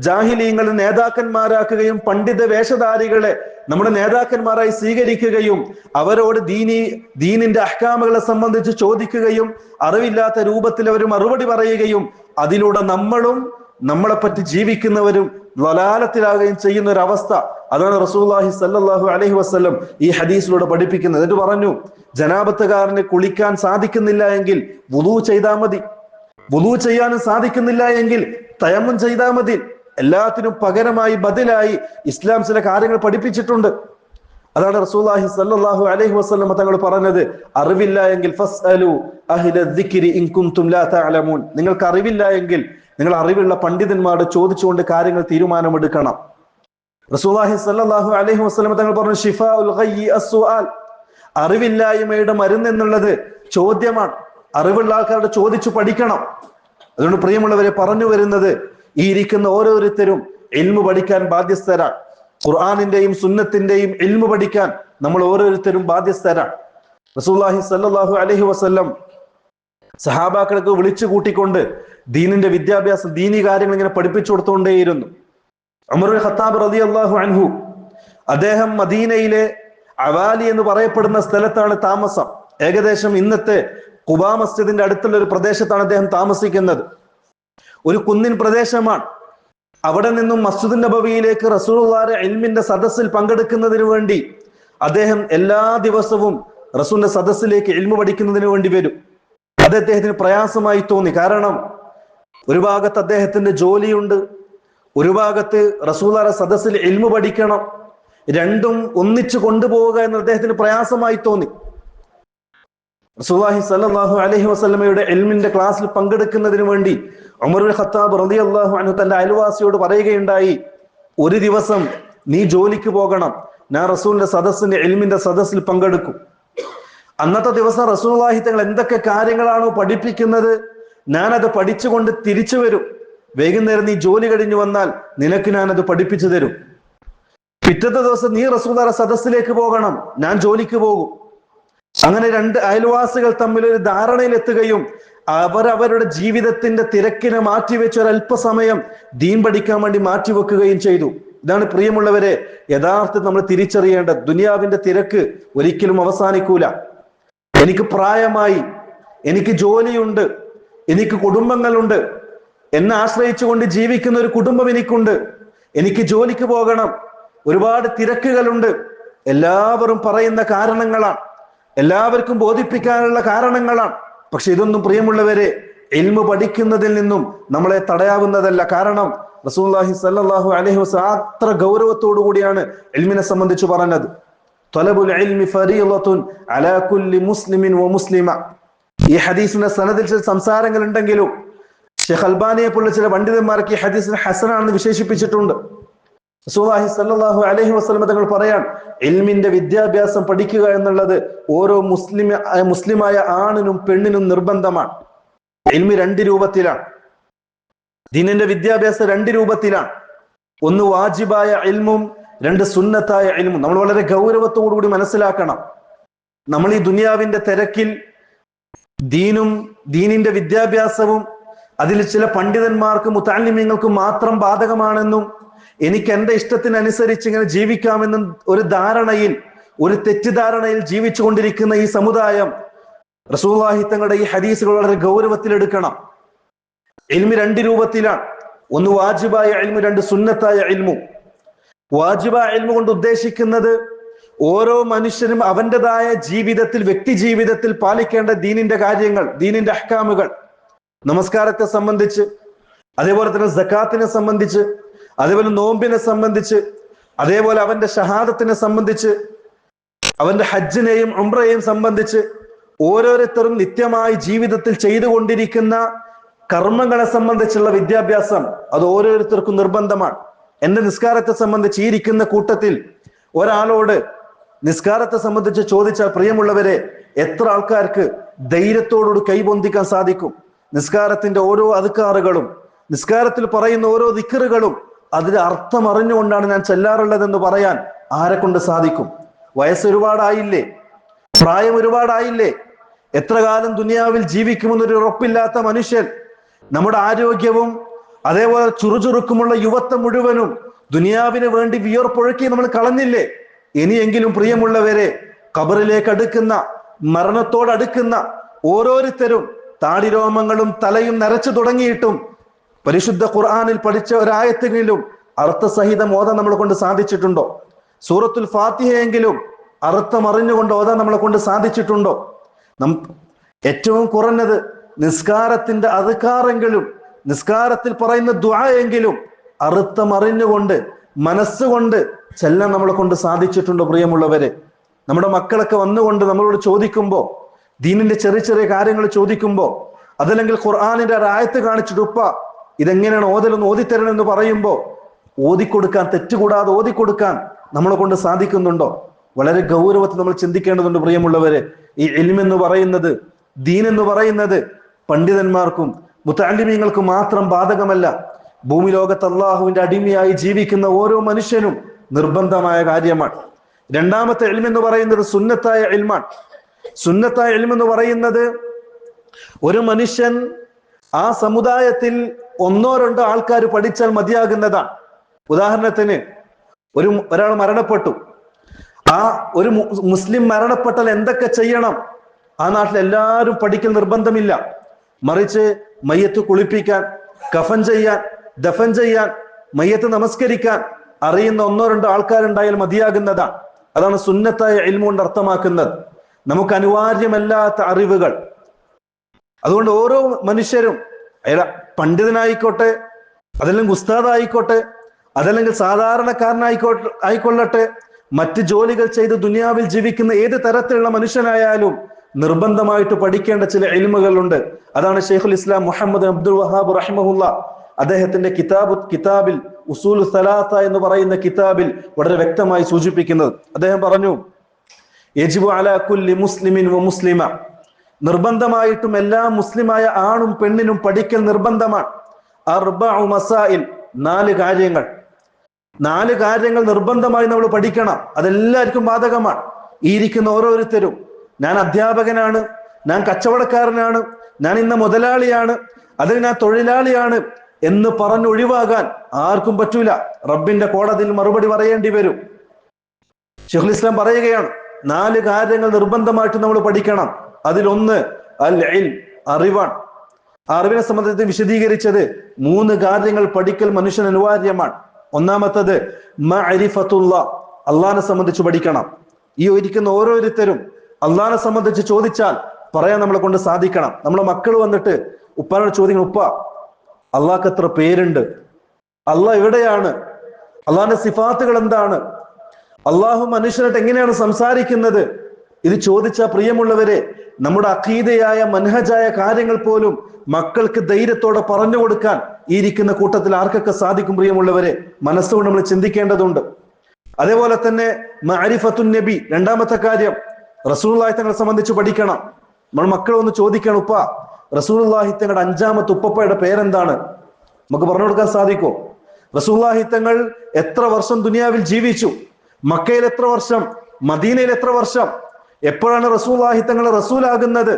ജാഹിലീങ്ങളെ നേതാക്കന്മാരാക്കുകയും പണ്ഡിത വേഷധാരികളെ നമ്മുടെ നേതാക്കന്മാരായി സ്വീകരിക്കുകയും അവരോട് ദീനിന്റെ അഹ്കാമുകളെ സംബന്ധിച്ച് ചോദിക്കുകയും അറിവില്ലാത്ത രൂപത്തിൽ അവർ മറുപടി പറയുകയും അതിലൂടെ നമ്മളും നമ്മളെപ്പറ്റി ജീവിക്കുന്നവരും ളലാലത്തിലാകുകയും ചെയ്യുന്ന ഒരു അവസ്ഥ. അതാണ് റസൂലുള്ളാഹി സ്വല്ലല്ലാഹു അലൈഹി വസല്ലം ഈ ഹദീസിലൂടെ പഠിപ്പിക്കുന്നത്. എന്നിട്ട് പറഞ്ഞു, ജനാപത്തുകാരന് കുളിക്കാൻ സാധിക്കുന്നില്ല എങ്കിൽ വുളൂ ചെയ്താൽ മതി, വുളൂ ചെയ്യാനും സാധിക്കുന്നില്ല എങ്കിൽ തയമ്മും ചെയ്താൽ മതി. എല്ലാത്തിനും പകരമായി ബദലായി ഇസ്ലാം ചില കാര്യങ്ങൾ പഠിപ്പിച്ചിട്ടുണ്ട്. അതാണ് റസൂലുള്ളാഹി സ്വല്ലല്ലാഹു അലൈഹി വസല്ലം തങ്ങൾ പറഞ്ഞത്, അറിവില്ല എങ്കിൽ ഫസ്അലു അഹ്ല ദിക്രി ഇൻ കുൻതും ലാ തഅലമൂൻ, നിങ്ങൾക്ക് അറിവില്ല എങ്കിൽ നിങ്ങൾ അറിവുള്ള പണ്ഡിതന്മാരോട് ചോദിച്ചുകൊണ്ട് കാര്യങ്ങൾ തീരുമാനമെടുക്കണം. റസൂലുള്ളാഹി സ്വല്ലല്ലാഹു അലൈഹി വസല്ലം തങ്ങൾ പറഞ്ഞു, ശിഫാഉൽ ഗയ്യി അസ്സുആൽ, അറിവില്ലായ്മയുടെ മരുന്ന് എന്നുള്ളത് ചോദ്യമാണ്. അറിവുള്ള ആൾക്കാരോട് ചോദിച്ചു പഠിക്കണം. അതുകൊണ്ട് പ്രിയമുള്ളവരെ പറഞ്ഞു വരുന്നത്, ഈ ഇരിക്കുന്ന ഓരോരുത്തരും ഇൽമു പഠിക്കാൻ ബാധ്യസ്ഥരാണ്. ഖുർആനിന്റെയും സുന്നത്തിന്റെയും ഇൽമു പഠിക്കാൻ നമ്മൾ ഓരോരുത്തരും ബാധ്യസ്ഥരാണ്. റസൂലുള്ളാഹി സ്വല്ലല്ലാഹു അലൈഹി വസല്ലം സഹാബാക്കൾക്ക് വിളിച്ചു കൂട്ടിക്കൊണ്ട് ദീനിന്റെ വിദ്യാഭ്യാസം, ദീനി കാര്യങ്ങൾ ഇങ്ങനെ പഠിപ്പിച്ചു കൊടുത്തുകൊണ്ടേയിരുന്നു. ഉമർ ഇബ്നു ഖത്താബ് റളിയല്ലാഹു അൻഹു, അദ്ദേഹം മദീനയിലെ അവാലി എന്ന് പറയപ്പെടുന്ന സ്ഥലത്താണ് താമസം. ഏകദേശം ഇന്നത്തെ ഖുബാ മസ്ജിദിന്റെ അടുത്തുള്ള ഒരു പ്രദേശത്താണ് അദ്ദേഹം താമസിക്കുന്നത്. ഒരു കുന്നിൻ പ്രദേശമാണ്. അവിടെ നിന്നും മസ്ജിദ് നബവിയിലേക്ക് റസൂലുള്ളാഹിയുടെ ഇൽമിന്റെ സദസ്സിൽ പങ്കെടുക്കുന്നതിന് വേണ്ടി അദ്ദേഹം എല്ലാ ദിവസവും റസൂലിന്റെ സദസ്സിലേക്ക് ഇൽമു പഠിക്കുന്നതിന് വേണ്ടി വരും. അത് അദ്ദേഹത്തിന് പ്രയാസമായി തോന്നി. കാരണം ഒരു ഭാഗത്ത് അദ്ദേഹത്തിന്റെ ജോലിയുണ്ട്, ഒരു ഭാഗത്ത് റസൂലുള്ളാഹിയുടെ സദസ്സിൽ ഇൽമു പഠിക്കണം. രണ്ടും ഒന്നിച്ചു കൊണ്ടുപോവുക എന്ന് അദ്ദേഹത്തിന് പ്രയാസമായി തോന്നി. റസൂലുള്ളാഹി സ്വല്ലല്ലാഹു അലൈഹി വസല്ലമയുടെ ഇൽമിന്റെ ക്ലാസ്സിൽ പങ്കെടുക്കുന്നതിന് വേണ്ടി ഉമർ ഇബ്നു ഖത്താബ് റളിയല്ലാഹു അൻഹു തന്റെ അയൽവാസിയോട് പറയുകയുണ്ടായി, ഒരു ദിവസം നീ ജോലിക്ക് പോകണം, ഞാൻ റസൂലിന്റെ സദസ്സിന്റെ ഇൽമിന്റെ സദസ്സിൽ പങ്കെടുക്കും. അന്നത്തെ ദിവസം റസൂലുള്ളാഹി തങ്ങൾ എന്തൊക്കെ കാര്യങ്ങളാണോ പഠിപ്പിക്കുന്നത് ഞാനത് പഠിച്ചുകൊണ്ട് തിരിച്ചു വരും. വൈകുന്നേരം നീ ജോലി കഴിഞ്ഞു വന്നാൽ നിനക്ക് ഞാനത് പഠിപ്പിച്ചു തരും. പിറ്റത്തെ ദിവസം നീ റസൂലുള്ളാഹിയുടെ സദസ്സിലേക്ക് പോകണം, ഞാൻ ജോലിക്ക് പോകും. അങ്ങനെ രണ്ട് അയൽവാസികൾ തമ്മിൽ ഒരു ധാരണയിലെത്തുകയും അവരവരുടെ ജീവിതത്തിന്റെ തിരക്കിനെ മാറ്റിവെച്ച് ഒരല്പസമയം ദീൻ പഠിക്കാൻ വേണ്ടി മാറ്റിവെക്കുകയും ചെയ്തു. ഇതാണ് പ്രിയമുള്ളവരെ യഥാർത്ഥത്തിൽ നമ്മൾ തിരിച്ചറിയേണ്ടത്. ദുനിയാവിന്റെ തിരക്ക് ഒരിക്കലും അവസാനിക്കൂല. എനിക്ക് പ്രായമായി, എനിക്ക് ജോലിയുണ്ട്, എനിക്ക് കുടുംബങ്ങളുണ്ട്, എന്നെ ആശ്രയിച്ചുകൊണ്ട് ജീവിക്കുന്ന ഒരു കുടുംബം എനിക്കുണ്ട്, എനിക്ക് ജോലിക്ക് പോകണം, ഒരുപാട് തിരക്കുകളുണ്ട്. എല്ലാവരും പറയുന്ന കാരണങ്ങളാണ്, എല്ലാവർക്കും ബോധിപ്പിക്കാനുള്ള കാരണങ്ങളാണ്. പക്ഷെ ഇതൊന്നും പ്രിയമുള്ളവരെ ഇൽമു പഠിക്കുന്നതിൽ നിന്നും നമ്മളെ തടയാവുന്നതല്ല. കാരണം റസൂലുള്ളാഹി സ്വല്ലല്ലാഹു അലൈഹി വസല്ലം അത്ര ഗൗരവത്തോടു കൂടിയാണ് ഇൽമിനെ സംബന്ധിച്ച് പറഞ്ഞത്. ത്വലബുൽ ഇൽമി ഫരീളത്തുൻ അലാ കുല്ലി മുസ്ലിമിൻ വ മുസ്ലിമ. ഈ ഹദീസിന്റെ സനദിൽ ചില സംസാരങ്ങൾ ഉണ്ടെങ്കിലും ഷെയ്ഖ് അൽബാനിയെ പോലുള്ള ചില പണ്ഡിതന്മാർക്ക് ഈ ഹദീസിനെ ഹസനാണെന്ന് വിശേഷിപ്പിച്ചിട്ടുണ്ട്. റസൂലുള്ളാഹി സ്വല്ലല്ലാഹു അലൈഹി വസല്ലം തങ്ങൾ പറയാൻ, ഇൽമിന്റെ വിദ്യാഭ്യാസം പഠിക്കുക എന്നുള്ളത് ഓരോ മുസ്ലിമായ ആണിനും പെണ്ണിനും നിർബന്ധമാണ്. ഇൽമി രണ്ട് രൂപത്തിലാണ്. ദീനിന്റെ വിദ്യാഭ്യാസം രണ്ട് രൂപത്തിലാണ്. ഒന്ന് വാജിബായ ഇൽമും രണ്ട് സുന്നത്തായ ഇൽമും. നമ്മൾ വളരെ ഗൗരവത്തോടു കൂടി മനസ്സിലാക്കണം. നമ്മൾ ഈ ദുനിയാവിന്റെ തിരക്കിൽ ദീനിന്റെ വിദ്യാഭ്യാസവും അതിൽ ചില പണ്ഡിതന്മാർക്കും മുതഅല്ലിമീങ്ങൾക്കും മാത്രം ബാധകമാണെന്നും എനിക്ക് എന്റെ ഇഷ്ടത്തിനനുസരിച്ച് ഇങ്ങനെ ജീവിക്കാമെന്നും ഒരു ധാരണയിൽ, ഒരു തെറ്റിദ്ധാരണയിൽ ജീവിച്ചു കൊണ്ടിരിക്കുന്ന ഈ സമുദായം റസൂലുള്ളാഹി തങ്ങളുടെ ഈ ഹദീസുകൾ വളരെ ഗൗരവത്തിലെടുക്കണം. ഇൽമി രണ്ട് രൂപത്തിലാണ്. ഒന്ന് വാജിബായ ഇൽമു, രണ്ട് സുന്നത്തായ ഇൽമു. വാജിബായ ഇൽമു കൊണ്ട് ഉദ്ദേശിക്കുന്നത് ഓരോ മനുഷ്യനും അവൻ്റെതായ ജീവിതത്തിൽ, വ്യക്തി ജീവിതത്തിൽ പാലിക്കേണ്ട ദീനിന്റെ കാര്യങ്ങൾ, ദീനിന്റെ അഹ്കാമുകൾ, നമസ്കാരത്തെ സംബന്ധിച്ച്, അതേപോലെ തന്നെ സക്കാത്തിനെ സംബന്ധിച്ച്, അതേപോലെ നോമ്പിനെ സംബന്ധിച്ച്, അതേപോലെ അവന്റെ ഷഹാദത്തിനെ സംബന്ധിച്ച്, അവന്റെ ഹജ്ജിനെയും ഉംറയെയും സംബന്ധിച്ച്, ഓരോരുത്തരും നിത്യമായി ജീവിതത്തിൽ ചെയ്തുകൊണ്ടിരിക്കുന്ന കർമ്മങ്ങളെ സംബന്ധിച്ചുള്ള വിദ്യാഭ്യാസം അത് ഓരോരുത്തർക്കും നിർബന്ധമാണ്. എന്റെ നിസ്കാരത്തെ സംബന്ധിച്ച് ഈ ഇരിക്കുന്ന കൂട്ടത്തിൽ ഒരാളോട് നിസ്കാരത്തെ സംബന്ധിച്ച് ചോദിച്ചാൽ പ്രിയമുള്ളവരെ എത്ര ആൾക്കാർക്ക് ധൈര്യത്തോടുകൂടി കൈപൊന്തിക്കാൻ സാധിക്കും? നിസ്കാരത്തിന്റെ ഓരോ അദ്കാറുകളും, നിസ്കാരത്തിൽ പറയുന്ന ഓരോ ദിക്റുകളും അതിന്റെ അർത്ഥം അറിഞ്ഞുകൊണ്ടാണ് ഞാൻ ചെല്ലാറുള്ളതെന്ന് പറയാൻ ആരെ കൊണ്ട് സാധിക്കും? വയസ്സ് ഒരുപാടായില്ലേ? പ്രായം ഒരുപാടായില്ലേ? എത്ര കാലം ദുനിയാവിൽ ജീവിക്കുമെന്നൊരു ഉറപ്പില്ലാത്ത മനുഷ്യൻ, നമ്മുടെ ആരോഗ്യവും അതേപോലെ ചുറുചുറുക്കുമുള്ള യുവത്വം മുഴുവനും ദുനിയാവിന് വേണ്ടി വിയർപ്പൊഴുക്കി നമ്മൾ കളഞ്ഞില്ലേ? ഇനിയെങ്കിലും പ്രിയമുള്ളവരെ, ഖബറിലേക്ക് അടുക്കുന്ന, മരണത്തോടടുക്കുന്ന ഓരോരുത്തരും താടിരോമങ്ങളും തലയും നരച്ചു തുടങ്ങിയിട്ടും പരിശുദ്ധ ഖുർആനിൽ പഠിച്ച ഒരായത്തിലും അർത്ഥസഹിതം ഓതാൻ നമ്മളെ കൊണ്ട് സാധിച്ചിട്ടുണ്ടോ? സൂറത്തുൽ ഫാത്തിഹയെങ്കിലും അർത്ഥം അറിഞ്ഞുകൊണ്ട് ഓതാൻ നമ്മളെ കൊണ്ട് സാധിച്ചിട്ടുണ്ടോ? ഏറ്റവും കുറഞ്ഞത് നിസ്കാരത്തിന്റെ അദ്കാറെങ്കിലും, നിസ്കാരത്തിൽ പറയുന്ന ദുആയെങ്കിലും അർത്ഥം അറിഞ്ഞുകൊണ്ട് മനസ്സുകൊണ്ട് ചെല്ലാൻ നമ്മളെ കൊണ്ട് സാധിച്ചിട്ടുണ്ടോ? പ്രിയമുള്ളവരെ, നമ്മുടെ മക്കളൊക്കെ വന്നുകൊണ്ട് നമ്മളോട് ചോദിക്കുമ്പോ, ദീനിന്റെ ചെറിയ ചെറിയ കാര്യങ്ങൾ ചോദിക്കുമ്പോ, അതല്ലെങ്കിൽ ഖുർആനിന്റെ ഒരായത്ത് കാണിച്ചിട്ട് ഉപ്പ ഇതെങ്ങനെയാണ് ഓതലൊന്ന് ഓതിത്തരണം എന്ന് പറയുമ്പോ ഓതിക്കൊടുക്കാൻ, തെറ്റുകൂടാതെ ഓതിക്കൊടുക്കാൻ നമ്മളെ കൊണ്ട് സാധിക്കുന്നുണ്ടോ? വളരെ ഗൗരവത്തിൽ നമ്മൾ ചിന്തിക്കേണ്ടതുണ്ട് പ്രിയമുള്ളവരെ. ഈ ഇൽമ് എന്ന് പറയുന്നത്, ദീൻ എന്ന് പറയുന്നത് പണ്ഡിതന്മാർക്കും മുതഅല്ലിമീങ്ങൾക്കും മാത്രം ബാധകമല്ല. ഭൂമി ലോകത്ത് അള്ളാഹുവിന്റെ അടിമയായി ജീവിക്കുന്ന ഓരോ മനുഷ്യനും നിർബന്ധമായ കാര്യമാണ്. രണ്ടാമത്തെ ഇൽമ് എന്ന് പറയുന്നത് സുന്നത്തായ ഇൽമാണ്. സുന്നത്തായ ഇൽമ് എന്ന് പറയുന്നത് ഒരു മനുഷ്യൻ ആ സമുദായത്തിൽ ഒന്നോ രണ്ടോ ആൾക്കാർ പഠിച്ചാൽ മതിയാകുന്നതാണ്. ഉദാഹരണത്തിന് ഒരാൾ മരണപ്പെട്ടു, ആ ഒരു മുസ്ലിം മരണപ്പെട്ടാൽ എന്തൊക്കെ ചെയ്യണം ആ നാട്ടിൽ എല്ലാവരും പഠിക്കൽ നിർബന്ധമില്ല. മറിച്ച് മയ്യത്ത് കുളിപ്പിക്കാൻ, കഫൻ ചെയ്യാൻ, ദഫൻ ചെയ്യാൻ, മയ്യത്ത് നമസ്കരിക്കാൻ അറിയുന്ന ഒന്നോ രണ്ടോ ആൾക്കാരുണ്ടായാൽ മതിയാകുന്നതാണ്. അതാണ് സുന്നത്തായ ഇൽമു കൊണ്ട് അർത്ഥമാക്കുന്നത്. നമുക്ക് അനിവാര്യമല്ലാത്ത അറിവുകൾ. അതുകൊണ്ട് ഓരോ മനുഷ്യരും, പണ്ഡിതനായിക്കോട്ടെ, അതല്ലെങ്കിൽ ഉസ്താദായിക്കോട്ടെ, അതല്ലെങ്കിൽ ആയിക്കൊള്ളട്ടെ, മറ്റ് ജോലികൾ ചെയ്ത് ദുനിയാവിൽ ജീവിക്കുന്ന ഏത് തരത്തിലുള്ള മനുഷ്യനായാലും നിർബന്ധമായിട്ട് പഠിക്കേണ്ട ചില ഇൽമുകളുണ്ട്. അതാണ് ശൈഖുൽ ഇസ്ലാം മുഹമ്മദ് അബ്ദുൽ വഹാബ് റഹിമഹുല്ല അദ്ദേഹത്തിന്റെ കിതാബിൽ ഉസൂൽ സലാസ എന്ന് പറയുന്ന കിതാബിൽ വളരെ വ്യക്തമായി സൂചിപ്പിക്കുന്നത്. അദ്ദേഹം പറഞ്ഞു, യജിബു അലാ കുല്ലി മുസ്ലിമിൻ വ മുസ്ലിമ, നിർബന്ധമായിട്ടും എല്ലാ മുസ്ലിമായ ആണും പെണ്ണിനും പഠിക്കൽ നിർബന്ധമാണ്. അർബഉ മസായിൽ, 4 കാര്യങ്ങൾ. 4 കാര്യങ്ങൾ നിർബന്ധമായി നമ്മൾ പഠിക്കണം. അതെല്ലാവർക്കും ബാധകമാണ്. ഈ ഇരിക്കുന്ന ഓരോരുത്തരും, ഞാൻ അധ്യാപകനാണ്, ഞാൻ കച്ചവടക്കാരനാണ്, ഞാൻ ഇന്ന മുതലാളിയാണ്, അതിൽ ഞാൻ തൊഴിലാളിയാണ് എന്ന് പറഞ്ഞൊഴിവാകാൻ ആർക്കും പറ്റൂല. റബ്ബിന്റെ കോടതിയിൽ മറുപടി പറയേണ്ടി വരും. ശൈഖുൽ ഇസ്ലാം പറയുകയാണ്, 4 കാര്യങ്ങൾ നിർബന്ധമായിട്ട് നമ്മൾ പഠിക്കണം. അതിലൊന്ന് അൽ ഇൽം, അറിവാണ്. അറിവിനെ സംബന്ധിച്ച് വിശദീകരിച്ചത് 3 കാര്യങ്ങൾ പഠിക്കൽ മനുഷ്യന് അനിവാര്യമാണ്. ഒന്നാമത്തത് മഅരിഫത്തുല്ലാഹ്, അള്ളാഹിനെ സംബന്ധിച്ച് പഠിക്കണം. ഈ ഇരിക്കുന്ന ഓരോരുത്തരും അള്ളാഹിനെ സംബന്ധിച്ച് ചോദിച്ചാൽ പറയാൻ നമ്മളെ കൊണ്ട് സാധിക്കണം. നമ്മളെ മക്കൾ വന്നിട്ട് ഉപ്പാനോട് ചോദിക്കണം, ഉപ്പ അള്ളാഹ്ക്ക് എത്ര പേരുണ്ട്, അള്ളാഹ് എവിടെയാണ്, അള്ളാഹിന്റെ സിഫാത്തുകൾ എന്താണ്, അള്ളാഹു മനുഷ്യനായിട്ട് എങ്ങനെയാണ് സംസാരിക്കുന്നത്, ഇത് ചോദിച്ച പ്രിയമുള്ളവരെ നമ്മുടെ അഖീദയായ മൻഹജായ കാര്യങ്ങൾ പോലും മക്കൾക്ക് ധൈര്യത്തോടെ പറഞ്ഞു കൊടുക്കാൻ ഈ ഇരിക്കുന്ന കൂട്ടത്തിൽ ആർക്കൊക്കെ സാധിക്കും? പ്രിയമുള്ളവരെ, മനസ്സുകൊണ്ട് നമ്മൾ ചിന്തിക്കേണ്ടതുണ്ട്. അതേപോലെ തന്നെ മഅരിഫത്തുൻ നബി, രണ്ടാമത്തെ കാര്യം റസൂലുള്ളാഹി തങ്ങളെ സംബന്ധിച്ച് പഠിക്കണം. നമ്മൾ മക്കൾ ഒന്ന് ചോദിക്കണം, ഉപ്പ റസൂലുള്ളാഹി തങ്ങളുടെ 5ാമത്തെ ഉപ്പയുടെ പേരെന്താണ്? നമുക്ക് പറഞ്ഞു കൊടുക്കാൻ സാധിക്കോ? റസൂലുള്ളാഹി തങ്ങൾ എത്ര വർഷം ദുനിയാവിൽ ജീവിച്ചു? മക്കയിൽ എത്ര വർഷം? മദീനയിൽ എത്ര വർഷം? എപ്പോഴാണ് റസൂലുള്ളാഹി തങ്ങൾ റസൂലാകുന്നത്?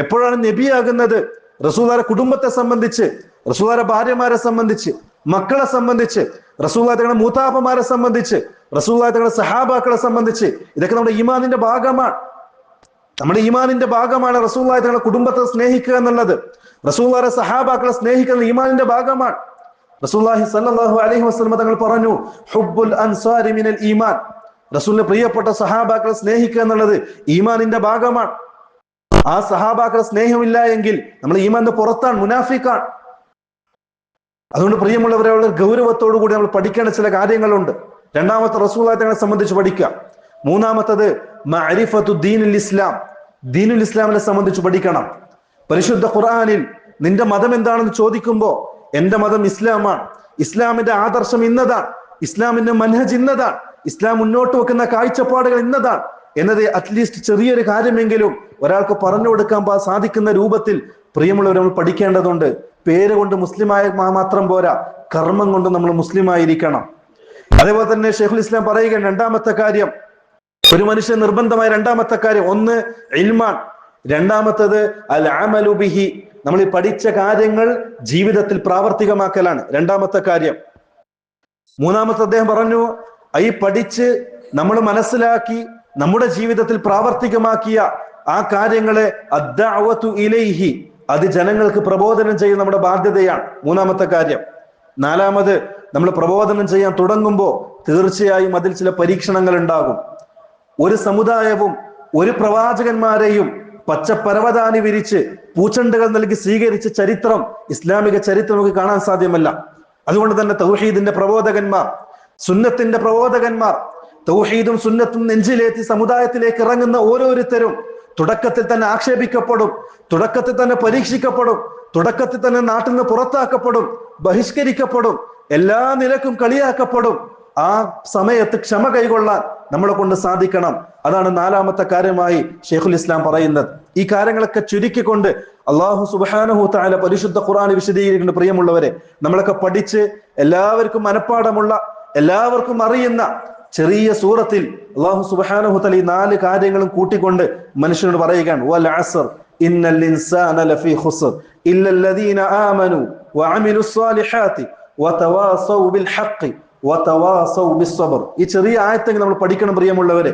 എപ്പോഴാണ് നബിയാകുന്നത്? റസൂലുള്ളാഹിയുടെ കുടുംബത്തെ സംബന്ധിച്ച്, റസൂലുള്ളാഹിയുടെ ഭാര്യമാരെ സംബന്ധിച്ച്, മക്കളെ സംബന്ധിച്ച്, റസൂലുള്ളാഹി തങ്ങളുടെ മൂത്താപ്പമാരെ സംബന്ധിച്ച്, റസൂലുള്ളാഹി തങ്ങളുടെ സഹാബാക്കളെ സംബന്ധിച്ച്, ഇതൊക്കെ നമ്മുടെ ഈമാനിന്റെ ഭാഗമാണ്. നമ്മുടെ ഈമാനിന്റെ ഭാഗമാണ് റസൂലുള്ളാഹി തങ്ങളുടെ കുടുംബത്തെ സ്നേഹിക്കുക എന്നുള്ളത്. റസൂലുള്ളാഹിയുടെ സഹാബാക്കളെ സ്നേഹിക്കുന്ന ഈമാനിന്റെ ഭാഗമാണ്. റസൂലുള്ളാഹി സ്വല്ലല്ലാഹു അലൈഹി വസല്ലം തങ്ങൾ പറഞ്ഞു, ഹുബ്ബുൽ അൻസാരി മിനൽ ഈമാൻ, റസൂലിന്റെ പ്രിയപ്പെട്ട സഹാബാക്കളെ സ്നേഹിക്കുക എന്നുള്ളത് ഈമാനിന്റെ ഭാഗമാണ്. ആ സഹാബാക്കളെ സ്നേഹമില്ല എങ്കിൽ നമ്മൾ ഈമാന്റെ പുറത്താണ്, മുനാഫിക്കാണ്. അതുകൊണ്ട് പ്രിയമുള്ളവരെ, വളരെ ഗൗരവത്തോടു കൂടി നമ്മൾ പഠിക്കേണ്ട ചില കാര്യങ്ങളുണ്ട്. രണ്ടാമത്തെ റസൂലുള്ളാഹി തങ്ങളെ സംബന്ധിച്ച് പഠിക്കുക. മൂന്നാമത്തത് മഅരിഫത്തു ദീനുൽ ഇസ്ലാം, ദീനുൽ ഇസ്ലാമിനെ സംബന്ധിച്ച് പഠിക്കണം. പരിശുദ്ധ ഖുർആനിൽ നിന്റെ മതം എന്താണെന്ന് ചോദിക്കുമ്പോ എന്റെ മതം ഇസ്ലാമാണ്, ഇസ്ലാമിന്റെ ആദർശം ഇന്നതാണ്, ഇസ്ലാമിന്റെ മൻഹജ് ഇന്നതാണ്, ഇസ്ലാം മുന്നോട്ട് വെക്കുന്ന കാഴ്ചപ്പാടുകൾ ഇന്നതാണ് എന്നത് അറ്റ്ലീസ്റ്റ് ചെറിയൊരു കാര്യമെങ്കിലും ഒരാൾക്ക് പറഞ്ഞു കൊടുക്കാൻ സാധിക്കുന്ന രൂപത്തിൽ പ്രിയമുള്ളവർ നമ്മൾ പഠിക്കേണ്ടതുണ്ട്. പേര് കൊണ്ട് മുസ്ലിമായ മാത്രം പോരാ, കർമ്മം കൊണ്ട് നമ്മൾ മുസ്ലിമായിരിക്കണം. അതേപോലെ തന്നെ ശൈഖുൽ ഇസ്ലാം പറയുകയാണ്, രണ്ടാമത്തെ കാര്യം, ഒരു മനുഷ്യൻ നിർബന്ധമായ രണ്ടാമത്തെ കാര്യം, ഒന്ന് ഇൽമാൻ, രണ്ടാമത്തത് അൽ അമലു ബിഹി, നമ്മൾ ഈ പഠിച്ച കാര്യങ്ങൾ ജീവിതത്തിൽ പ്രാവർത്തികമാക്കലാണ് രണ്ടാമത്തെ കാര്യം. മൂന്നാമത്തെ അദ്ദേഹം പറഞ്ഞു, ഈ പഠിച്ച് നമ്മൾ മനസ്സിലാക്കി നമ്മുടെ ജീവിതത്തിൽ പ്രാവർത്തികമാക്കിയ ആ കാര്യങ്ങളെ അദ്ദഅവതു ഇലൈഹി, അത് ജനങ്ങൾക്ക് പ്രബോധനം ചെയ്യുന്ന നമ്മുടെ ബാധ്യതയാണ്. മൂന്നാമത്തെ കാര്യം. നാലാമത്, നമ്മൾ പ്രബോധനം ചെയ്യാൻ തുടങ്ങുമ്പോൾ തീർച്ചയായും അതിൽ ചില പരീക്ഷണങ്ങൾ ഉണ്ടാകും. ഒരു സമുദായവും ഒരു പ്രവാചകന്മാരെയും പച്ചപ്പരവതാനി വിരിച്ച് പൂച്ചെണ്ടുകൾ നൽകി സ്വീകരിച്ച ചരിത്രം, ഇസ്ലാമിക ചരിത്രം നമുക്ക് കാണാൻ സാധ്യമല്ല. അതുകൊണ്ട് തന്നെ തൗഹീദിന്റെ പ്രബോധകന്മാർ, സുന്നത്തിന്റെ പ്രബോധകന്മാർ, തൗഹീദും സുന്നത്തും നെഞ്ചിലേറ്റി സമുദായത്തിലേക്ക് ഇറങ്ങുന്ന ഓരോരുത്തരും തുടക്കത്തിൽ തന്നെ ആക്ഷേപിക്കപ്പെടും, തുടക്കത്തിൽ തന്നെ പരീക്ഷിക്കപ്പെടും, തുടക്കത്തിൽ തന്നെ നാട്ടിൽ നിന്ന് പുറത്താക്കപ്പെടും, ബഹിഷ്കരിക്കപ്പെടും, എല്ലാ നിലക്കും കളിയാക്കപ്പെടും. ആ സമയത്ത് ക്ഷമ കൈകൊള്ളാൻ നമ്മളെ കൊണ്ട് സാധിക്കണം. അതാണ് നാലാമത്തെ കാര്യമായി ശൈഖുൽ ഇസ്ലാം പറയുന്നത്. ഈ കാര്യങ്ങളൊക്കെ ചുരുക്കിക്കൊണ്ട് അല്ലാഹു സുബ്ഹാനഹു തആല പരിശുദ്ധ ഖുർആൻ വിശദീകരിക്കുന്ന പ്രിയമുള്ളവരെ, നമ്മളൊക്കെ പഠിച്ച് എല്ലാവർക്കും മനഃപ്പാഠമുള്ള, എല്ലാവർക്കും അറിയുന്ന ചെറിയ സൂറത്തിൽ അല്ലാഹു സുബ്ഹാനഹു തആല ഈ 4 കാര്യങ്ങളും കൂട്ടിക്കൊണ്ട് മനുഷ്യനോട് പറയുകയാണ്, വൽ അസ്ർ ഇന്നൽ ഇൻസാന ലഫീ ഖുസ്ർ ഇല്ലല്ലദീന ആമനു വഅമിലുസ് സാലിഹാത്തി വതവാസൗ ബിൽ ഹഖ് വതവാസൗ ബിസ്സബ്ർ. ഈ ചെറിയ ആയത്തെങ്കിൽ നമ്മൾ പഠിക്കണം പ്രിയമുള്ളവരെ.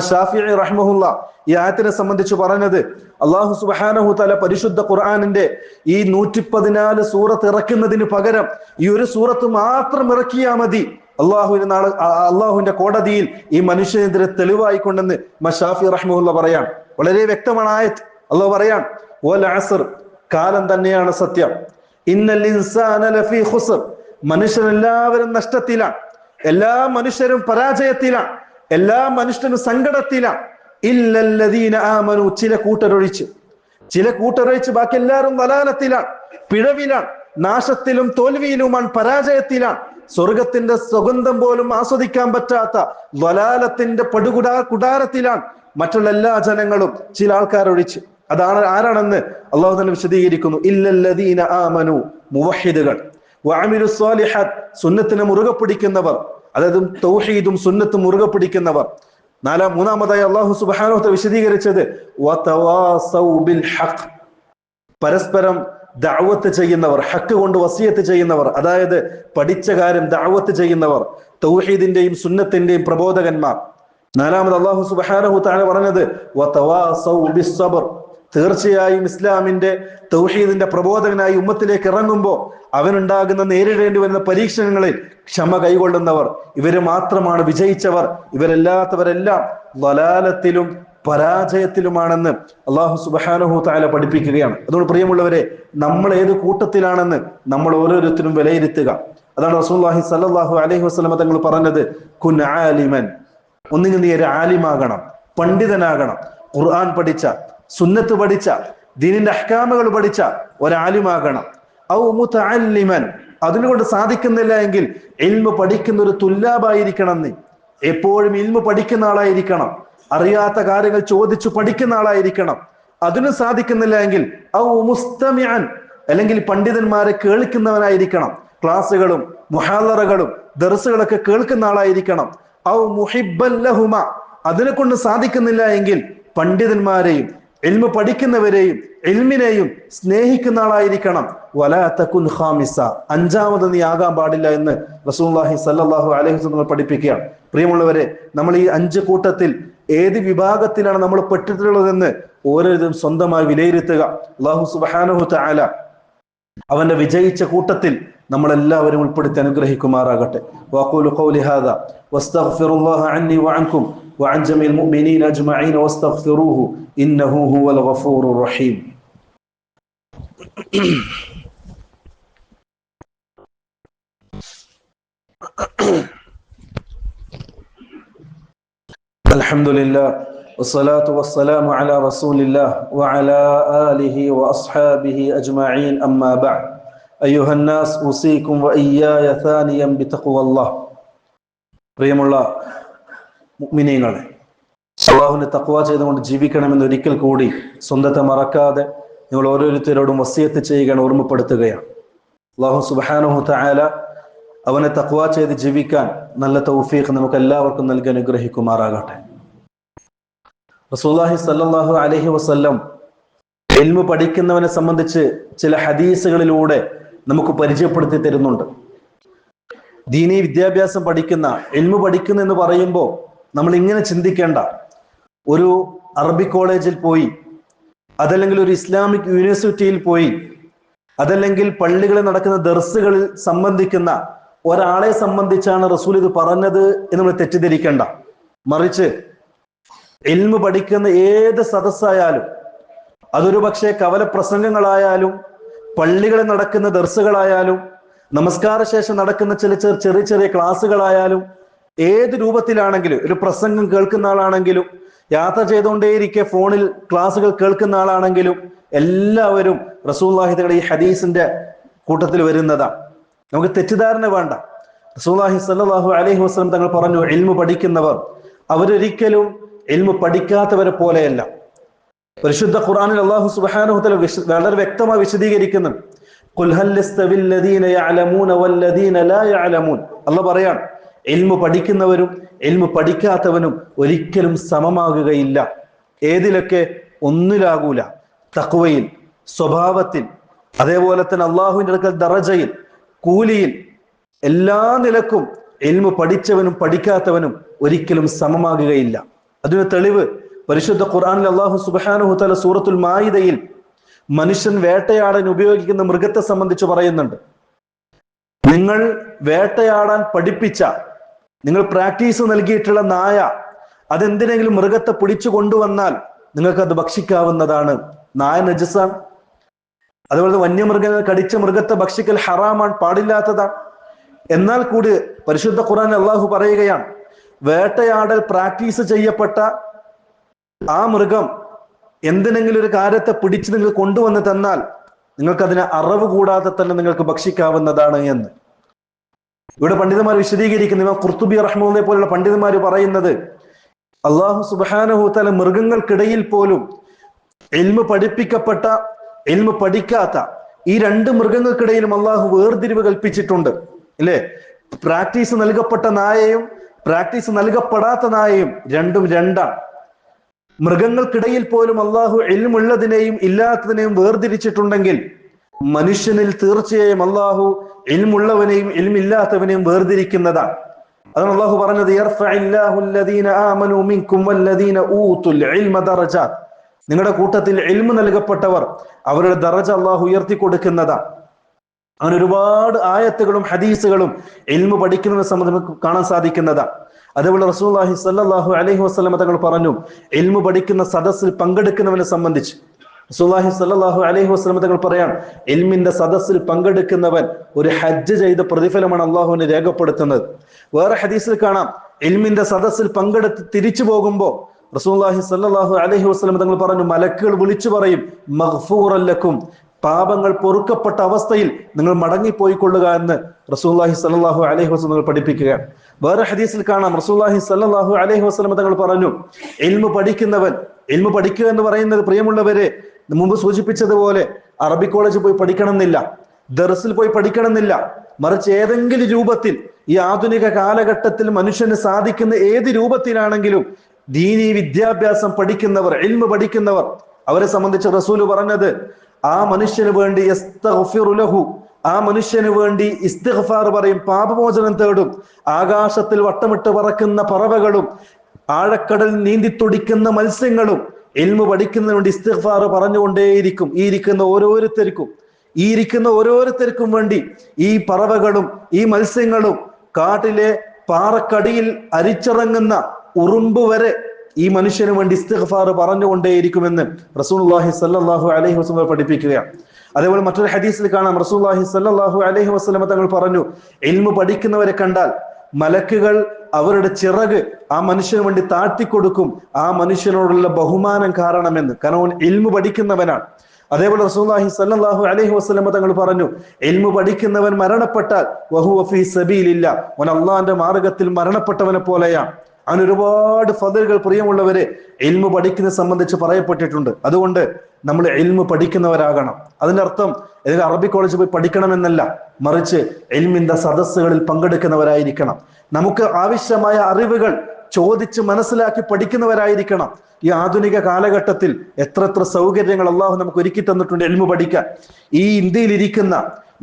ഷാഫിഈ റഹ്മഹുല്ല ഈ ആയത്തിനെ സംബന്ധിച്ച് പറഞ്ഞത്, അല്ലാഹു സുബ്ഹാനഹു തആല പരിശുദ്ധ ഖുർആനിന്റെ ഈ 114 സൂറത്ത് ഇറക്കുന്നതിന് പകരം ഈ ഒരു സൂറത്ത് മാത്രം ഇറക്കിയാൽ മതി അള്ളാഹുവിന്റെ കോടതിയിൽ ഈ മനുഷ്യനെതിരെ തെളിവായിക്കൊണ്ടെന്ന് ഷാഫിഈ റഹ്മഹുല്ല പറയാൻ. വളരെ വ്യക്തമാണ് ആയത്ത്. അള്ളാഹു പറയാൻ, വൽ അസ്ർ, കാലം തന്നെയാണ് സത്യം, ഇന്നൽ ഇൻസാന ലഫീ ഖുസ്ർ, മനുഷ്യരെല്ലാവരും നഷ്ടത്തിലാണ്, എല്ലാ മനുഷ്യരും പരാജയത്തിലാണ്, എല്ലാ മനുഷ്യരും സങ്കടത്തിലാണ്, ഇല്ലല്ലദീന ആമനു, ചില കൂട്ടരൊഴിച്ച് ബാക്കി എല്ലാവരും ദലാലത്തിലാണ്, പിഴവിലാണ്, നാശത്തിലും തോൽവിയിലുമാണ്, പരാജയത്തിലാണ്, സ്വർഗത്തിന്റെ സുഗന്ധം പോലും ആസ്വദിക്കാൻ പറ്റാത്ത ദലാലത്തിന്റെ കുടാരത്തിലാണ് മറ്റുള്ള എല്ലാ ജനങ്ങളും, ചില ആൾക്കാരൊഴിച്ച്. അതാണ് ആരാണെന്ന് അള്ളാഹു തന്നെ വിശദീകരിക്കുന്നു. ഇല്ലല്ലദീന ആമനു, മുവഹിദുകൾ, വഅമിലു സ്വാലിഹാത്ത്, സുന്നത്തിനെ മുറുകെ പിടിക്കുന്നവർ, അതായത് തൗഹീദും സുന്നത്തും മുറുകെ പിടിക്കുന്നവർ. മൂന്നാമതായി അള്ളാഹു സുബ്ഹാനഹു വതആല വിശദീകരിച്ചത് വതവാസൗ ബിൽ ഹഖ്, പരസ്പരം ദഅവത്ത് ചെയ്യുന്നവർ, ഹക്ക് കൊണ്ട് വസിയത്ത് ചെയ്യുന്നവർ, അതായത് പഠിച്ച കാര്യം ദഅവത്ത് ചെയ്യുന്നവർ, തൗഹീദിന്റെയും സുന്നത്തിന്റെയും പ്രബോധകന്മാർ. നാലാമത് അള്ളാഹു സുബ്ഹാനഹു തആല പറഞ്ഞത് വതവാസൗ ബിസ്സബ്ർ, തീർച്ചയായും ഇസ്ലാമിന്റെ തൗഹീദിന്റെ പ്രബോധകനായി ഉമ്മത്തിലേക്ക് ഇറങ്ങുമ്പോൾ അവനുണ്ടാകുന്ന നേരിടേണ്ടി വരുന്ന പരീക്ഷണങ്ങളിൽ ക്ഷമ കൈകൊള്ളുന്നവർ, ഇവര് മാത്രമാണ് വിജയിച്ചവർ, ഇവരല്ലാത്തവരെല്ലാം ളലാലത്തിലും പരാജയത്തിലുമാണെന്ന് അള്ളാഹു സുബ്ഹാനഹു തആല പഠിപ്പിക്കുകയാണ്. അതുകൊണ്ട് പ്രിയമുള്ളവരെ, നമ്മൾ ഏത് കൂട്ടത്തിലാണെന്ന് നമ്മൾ ഓരോരുത്തരും വിലയിരുത്തുക. അതാണ് റസൂലുള്ളാഹി സ്വല്ലല്ലാഹു അലൈഹി വസല്ലം തങ്ങൾ പറഞ്ഞത്, കുൻ ആലിമൻ, ഒന്നുകിൽ നീ ഒരു ആലിമാകണം, പണ്ഡിതനാകണം, ഖുർആൻ പഠിച്ച, സുന്നത്ത് പഠിച്ച, ദീനിന്റെ അഹ്കാമുകൾ പഠിച്ച ഒരാലിമാകണം. ഔ മുതഅല്ലിമൻ, അതിനുകൊണ്ട് സാധിക്കുന്നില്ല എങ്കിൽ ഇൽമു പഠിക്കുന്ന ഒരു തുല്ലാബായിരിക്കണം. നീ എപ്പോഴും ഇൽമു പഠിക്കുന്ന ആളായിരിക്കണം, അറിയാത്ത കാര്യങ്ങൾ ചോദിച്ചു പഠിക്കുന്ന ആളായിരിക്കണം. അതിനും സാധിക്കുന്നില്ല എങ്കിൽ ഔ മുസ്തമിഅൻ, അല്ലെങ്കിൽ പണ്ഡിതന്മാരെ കേൾക്കുന്നവനായിരിക്കണം, ക്ലാസ്സുകളും മുഹാദറകളും ദർസുകളൊക്കെ കേൾക്കുന്ന ആളായിരിക്കണം. ഔ മുഹിബ്ബൻ ലഹുമ, അതിനെ കൊണ്ട് സാധിക്കുന്നില്ല എങ്കിൽ പണ്ഡിതന്മാരെയും ഇൽമു പഠിക്കുന്നവരെയും ഇൽമിനെയും സ്നേഹിക്കുന്ന ആളായിരിക്കണം. വലാ തകുൻ ഖാമിസ, അഞ്ചാമത് നീ ആകാൻ പാടില്ല എന്ന് റസൂലുള്ളാഹി സ്വല്ലല്ലാഹു അലൈഹി വസല്ലം പഠിപ്പിക്കുകയാണ്. പ്രിയമുള്ളവരെ, നമ്മൾ ഈ 5 കൂട്ടത്തിൽ ഏത് വിഭാഗത്തിലാണ് നമ്മൾ പെട്ടിട്ടുള്ളതെന്ന് ഓരോരുത്തരും സ്വന്തമായി വിലയിരുത്തുക. അല്ലാഹു സുബ്ഹാനഹു തആല അവന്റെ വിജയിച്ച കൂട്ടത്തിൽ നമ്മളെല്ലാവരും ഉൾപ്പെടുത്തി അനുഗ്രഹിക്കുമാറാകട്ടെ. വഖൂലു ഖൗലി ഹാദാ വസ്തഗ്ഫിറുല്ലാഹ അന്നി വഅൻകും വഅൻ ജമീഇൽ മുഅ്മിനീന അജ്മഈൻ വസ്തഗ്ഫിറൂഹു ഇന്നഹു ഹുവൽ ഗഫൂറുർ റഹീം. അൽഹംദുലില്ലാഹ് വസ്സലാത്തു വസ്സലാമു അലാ റസൂലില്ലാഹ് വഅലാ ആലിഹി വഅസ്ഹാബിഹി അജ്മഈൻ, അമ്മാ ബഅദ്. അയ്യുഹന്നാസ് ഉസീകും വഇയ്യായ സാനിയം ബിതഖ്വല്ലാഹ്. പ്രിയമുള്ള മുഅ്മിനീങ്ങളെ, അല്ലാഹുവിനെ തഖ്വ ചെയ്തുകൊണ്ട് ജീവിക്കണമെന്ന് ഒരിക്കൽ കൂടി സ്വന്തത്തെ മറക്കാതെ നിങ്ങൾ ഓരോരുത്തരോടും വസിയത്ത് ചെയ്യുകയാണ്, ഓർമ്മപ്പെടുത്തുകയാണ്. അല്ലാഹു സുബ്ഹാനഹു തആല അവനെ തഖ്വ ചെയ്ത് ജീവിക്കാൻ നല്ല തൗഫീഖ് നമുക്ക് എല്ലാവർക്കും നൽകി അനുഗ്രഹിക്കുമാറാകട്ടെ. റസൂലുള്ളാഹി സ്വല്ലല്ലാഹു അലൈഹി വസല്ലം ഇൽമു പഠിക്കുന്നവനെ സംബന്ധിച്ച് ചില ഹദീസുകളിലൂടെ നമുക്ക് പരിചയപ്പെടുത്തി തരുന്നുണ്ട്. ദീനീ വിദ്യാഭ്യാസം പഠിക്കുന്ന, ഇൽമു പഠിക്കുന്ന എന്ന് പറയുമ്പോൾ നമ്മൾ ഇങ്ങനെ ചിന്തിക്കേണ്ട, ഒരു അറബി കോളേജിൽ പോയി, അതല്ലെങ്കിൽ ഒരു ഇസ്ലാമിക് യൂണിവേഴ്സിറ്റിയിൽ പോയി, അതല്ലെങ്കിൽ പള്ളികളിൽ നടക്കുന്ന ദർസുകളിൽ സംബന്ധിക്കുന്ന ഒരാളെ സംബന്ധിച്ചാണ് റസൂൽ ഇത് പറഞ്ഞത് എന്ന് നമ്മൾ തെറ്റിദ്ധരിക്കേണ്ട. മറിച്ച് ഇൽമു പഠിക്കുന്ന ഏത് സദസ്സായാലും, അതൊരു പക്ഷേ കവല പ്രസംഗങ്ങളായാലും, പള്ളികളിൽ നടക്കുന്ന ദർസുകളായാലും, നമസ്കാര ശേഷം നടക്കുന്ന ചെറിയ ചെറിയ ക്ലാസ്സുകളായാലും, ഏത് രൂപത്തിലാണെങ്കിലും, ഒരു പ്രസംഗം കേൾക്കുന്ന ആളാണെങ്കിലും, യാത്ര ചെയ്തുകൊണ്ടേയിരിക്കെ ഫോണിൽ ക്ലാസ്സുകൾ കേൾക്കുന്ന ആളാണെങ്കിലും, എല്ലാവരും റസൂലുള്ളാഹി തങ്ങളുടെ ഈ ഹദീസിന്റെ കൂട്ടത്തിൽ വരുന്നതാണ്. നമുക്ക് തെറ്റിദ്ധാരണ വേണ്ട. റസൂലുള്ളാഹി സ്വല്ലല്ലാഹു അലൈഹി വസല്ലം തങ്ങൾ പറഞ്ഞു, ഇൽമു പഠിക്കുന്നവർ അവരൊരിക്കലും ഇൽമു പഠിക്കാത്തവരെ പോലെയല്ല. പരിശുദ്ധ ഖുർആനിൽ അല്ലാഹു സുബ്ഹാനഹു വതആല വളരെ വ്യക്തമായി വിശദീകരിക്കുന്നു. ഖുൽ ഹൽ യസ്തവിൽ ലദീന യഅലമൂന വല്ലദീന ലാ യഅലമൂൻ. അല്ലാഹു പറയാണ്, ഇൽമു പഠിക്കുന്നവരും ഇൽമു പഠിക്കാത്തവനും ഒരിക്കലും സമമാകുകയില്ല. ഏതിലൊക്കെ? ഒന്നിലാകൂല. തഖ്വയിൽ, സ്വഭാവത്തിൽ, അതേപോലെ തന്നെ അള്ളാഹുവിന്റെ അടുക്കൽ ദറജയിൽ, കൂലിയിൽ, എല്ലാ നിലക്കും ഇൽമു പഠിച്ചവനും പഠിക്കാത്തവനും ഒരിക്കലും സമമാകുകയില്ല. അതിന് തെളിവ് പരിശുദ്ധ ഖുർആനിൽ അല്ലാഹു സുബ്ഹാനഹു വ തആല സൂറത്തുൽ മാഇദയിൽ മനുഷ്യൻ വേട്ടയാടാൻ ഉപയോഗിക്കുന്ന മൃഗത്തെ സംബന്ധിച്ച് പറയുന്നുണ്ട്. നിങ്ങൾ വേട്ടയാടാൻ പഠിപ്പിച്ച, നിങ്ങൾ പ്രാക്ടീസ് നൽകിയിട്ടുള്ള നായ അതെന്തിനെങ്കിലും മൃഗത്തെ പിടിച്ചു കൊണ്ടുവന്നാൽ നിങ്ങൾക്ക് അത് ഭക്ഷിക്കാവുന്നതാണ്. നായ നജസാണ്. അതുപോലെ വന്യമൃഗങ്ങൾ കടിച്ച മൃഗത്തെ ഭക്ഷിക്കൽ ഹറാമാണ്, പാടില്ലാത്തതാണ്. എന്നാൽ കൂടി പരിശുദ്ധ ഖുർആൻ അള്ളാഹു പറയുകയാണ്, വേട്ടയാടൽ പ്രാക്ടീസ് ചെയ്യപ്പെട്ട ആ മൃഗം എന്തിനെങ്കിലും ഒരു കാര്യത്തെ പിടിച്ച് നിങ്ങൾ കൊണ്ടുവന്ന് തന്നാൽ നിങ്ങൾക്ക് അതിനെ അറവ് കൂടാതെ തന്നെ നിങ്ങൾക്ക് ഭക്ഷിക്കാവുന്നതാണ് എന്ന്. ഇവിടെ പണ്ഡിതന്മാർ വിശദീകരിക്കുന്ന ഇമാം ഖുർത്തുബി റഹ്മത്തുള്ളാഹി പോലുള്ള പണ്ഡിതന്മാർ പറയുന്നത്, അള്ളാഹു സുബ്ഹാനഹു വ തആല മൃഗങ്ങൾക്കിടയിൽ പോലും ഇൽമു പഠിപ്പിക്കപ്പെട്ട, ഇൽമു പഠിക്കാത്ത ഈ രണ്ട് മൃഗങ്ങൾക്കിടയിലും അള്ളാഹു വേർതിരിവ് കൽപ്പിച്ചിട്ടുണ്ട്, ഇല്ലേ? പ്രാക്ടീസ് നൽകപ്പെട്ട നായയും പ്രാക്ടീസ് നൽകപ്പെടാത്ത നായയും രണ്ടും രണ്ടാണ്. മൃഗങ്ങൾക്കിടയിൽ പോലും അള്ളാഹു ഇൽമുള്ളതിനെയും ഇല്ലാത്തതിനെയും വേർതിരിച്ചിട്ടുണ്ടെങ്കിൽ മനുഷ്യനിൽ തീർച്ചയായും അള്ളാഹു ഇൽമുള്ളവനെയും ഇൽമില്ലാത്തവനെയും വേർതിരിക്കുന്നതാണ്. അതാണ് അള്ളാഹു പറഞ്ഞത്, യർഫഇല്ലാഹു അല്ലദീന ആമനൂ മിൻകും വല്ലദീന ഊതുൽ ഇൽമ ദറജാത്ത്. നിങ്ങളുടെ കൂട്ടത്തിൽ ഇൽമു നൽകപ്പെട്ടവർ അവരുടെ ദറജ അള്ളാഹു ഉയർത്തി കൊടുക്കുന്നതാണ്. അങ്ങനെ ഒരുപാട് ആയത്തുകളും ഹദീസുകളും ഇൽമു പഠിക്കുന്നതിനെ സംബന്ധിച്ച് കാണാൻ സാധിക്കുന്നതാണ്. അതേപോലെ റസൂലുള്ളാഹി സ്വല്ലല്ലാഹു അലൈഹി വസല്ലം തങ്ങൾ പറഞ്ഞു, ഇൽമു പഠിക്കുന്ന സദസ്സിൽ പങ്കെടുക്കുന്നവനെ സംബന്ധിച്ച് റസൂലുള്ളാഹി സ്വല്ലല്ലാഹു അലൈഹി വസല്ലം തങ്ങൾ പറയാൻ, ഇൽമിന്റെ സദസ്സിൽ പങ്കെടുക്കുന്നവൻ ഒരു ഹജ്ജ് ചെയ്ത പ്രതിഫലമാണ് അള്ളാഹുവിനെ രേഖപ്പെടുത്തുന്നത്. വേറെ ഹദീസിൽ കാണാം, ഇൽമിന്റെ സദസ്സിൽ പങ്കെടുത്ത് തിരിച്ചു പോകുമ്പോൾ റസൂലുള്ളാഹി സ്വല്ലല്ലാഹു അലൈഹി വസല്ലം തങ്ങൾ പറഞ്ഞു, മലക്കുകൾ വിളിച്ചു പറയും, മഗ്ഫൂറൻ ലക്കും, പാപങ്ങൾ പൊറുക്കപ്പെട്ട അവസ്ഥയിൽ നിങ്ങൾ മടങ്ങിപ്പോയിക്കൊള്ളുക എന്ന് റസൂലുള്ളാഹി സ്വല്ലല്ലാഹു അലൈഹി വസല്ലം തങ്ങൾ പഠിപ്പിക്കുകയാണ്. വേറെ ഹദീസിൽ കാണാം, റസൂലുള്ളാഹി സ്വല്ലല്ലാഹു അലൈഹി വസല്ലം തങ്ങൾ പറഞ്ഞു, ഇൽമു പഠിക്കുന്നവൻ, ഇൽമു പഠിക്കുക എന്ന് പറയുന്നത് പ്രിയമുള്ളവരെ മുമ്പ് സൂചിപ്പിച്ചതുപോലെ അറബി കോളേജിൽ പോയി പഠിക്കണമെന്നില്ല, ദർസിൽ പോയി പഠിക്കണമെന്നില്ല. മറിച്ച് ഏതെങ്കിലും രൂപത്തിൽ ഈ ആധുനിക കാലഘട്ടത്തിൽ മനുഷ്യന് സാധിക്കുന്ന ഏത് രൂപത്തിലാണെങ്കിലും ദീനീ വിദ്യാഭ്യാസം പഠിക്കുന്നവർ, ഇൽമു പഠിക്കുന്നവർ, അവരെ സംബന്ധിച്ച് റസൂല് പറഞ്ഞത്, ആ മനുഷ്യന് വേണ്ടി യസ്തഗ്ഫിറു ലഹു, ആ മനുഷ്യന് വേണ്ടി ഇസ്തിഗ്ഫാർ പറയും, പാപമോചനം തേടും. ആകാശത്തിൽ വട്ടമിട്ട് പറക്കുന്ന പറവകളും ആഴക്കടൽ നീന്തി തുടിക്കുന്ന മത്സ്യങ്ങളും ഇൽമു പഠിക്കുന്നതിന് വേണ്ടി ഇസ്തിഗ്ഫാർ പറഞ്ഞുകൊണ്ടേയിരിക്കും. ഈ ഇരിക്കുന്ന ഓരോരുത്തർക്കും വേണ്ടി ഈ പറവകളും ഈ മത്സ്യങ്ങളും കാട്ടിലെ പാറക്കടിയിൽ അരിച്ചിറങ്ങുന്ന ഉറുമ്പ് വരെ ഈ മനുഷ്യന് വേണ്ടി ഇസ്തിഗ്ഫാർ പറഞ്ഞുകൊണ്ടേയിരിക്കുമെന്ന് റസൂലുള്ളാഹി സ്വല്ലല്ലാഹു അലൈഹി വസല്ലം പഠിപ്പിക്കുകയാണ്. അതേപോലെ മറ്റൊരു ഹദീസിൽ കാണാം, റസൂലുള്ളാഹി സ്വല്ലല്ലാഹു അലൈഹി വസല്ലം തങ്ങൾ പറഞ്ഞു, ഇൽമു പഠിക്കുന്നവരെ കണ്ടാൽ മലക്കുകൾ അവരുടെ ചിറക് ആ മനുഷ്യന് വേണ്ടി താഴ്ത്തിക്കൊടുക്കും, ആ മനുഷ്യനോടുള്ള ബഹുമാനം കാരണമെന്ന്. കാരണം അവൻ ഇൽമു പഠിക്കുന്നവനാണ്. അതേപോലെ റസൂലുള്ളാഹി സ്വല്ലല്ലാഹു അലൈഹി വസല്ലം തങ്ങൾ പറഞ്ഞു, ഇൽമു പഠിക്കുന്നവൻ മരണപ്പെട്ടാൽ വഹുവ ഫീ സബീലില്ലാഹ്, അവൻ അള്ളാഹിന്റെ മാർഗത്തിൽ മരണപ്പെട്ടവനെ പോലെയാണ്. അങ്ങനെ ഒരുപാട് ഫദലുകൾ പ്രിയമുള്ളവരെ ഇൽമു പഠിക്കുന്നത് സംബന്ധിച്ച് പറയപ്പെട്ടിട്ടുണ്ട്. അതുകൊണ്ട് നമ്മൾ ഇൽമു പഠിക്കുന്നവരാകണം. അതിന്റെ അർത്ഥം ഏതെങ്കിലും അറബി കോളേജിൽ പോയി പഠിക്കണമെന്നല്ല, മറിച്ച് ഇൽമിന്റെ സദസ്സുകളിൽ പങ്കെടുക്കുന്നവരായിരിക്കണം. നമുക്ക് ആവശ്യമായ അറിവുകൾ ചോദിച്ച് മനസ്സിലാക്കി പഠിക്കുന്നവരായിരിക്കണം. ഈ ആധുനിക കാലഘട്ടത്തിൽ എത്ര സൗകര്യങ്ങൾ അള്ളാഹു നമുക്ക് ഒരുക്കി തന്നിട്ടുണ്ട് ഇൽമു പഠിക്കാൻ. ഈ ഇന്ത്യയിലിരിക്കുന്ന,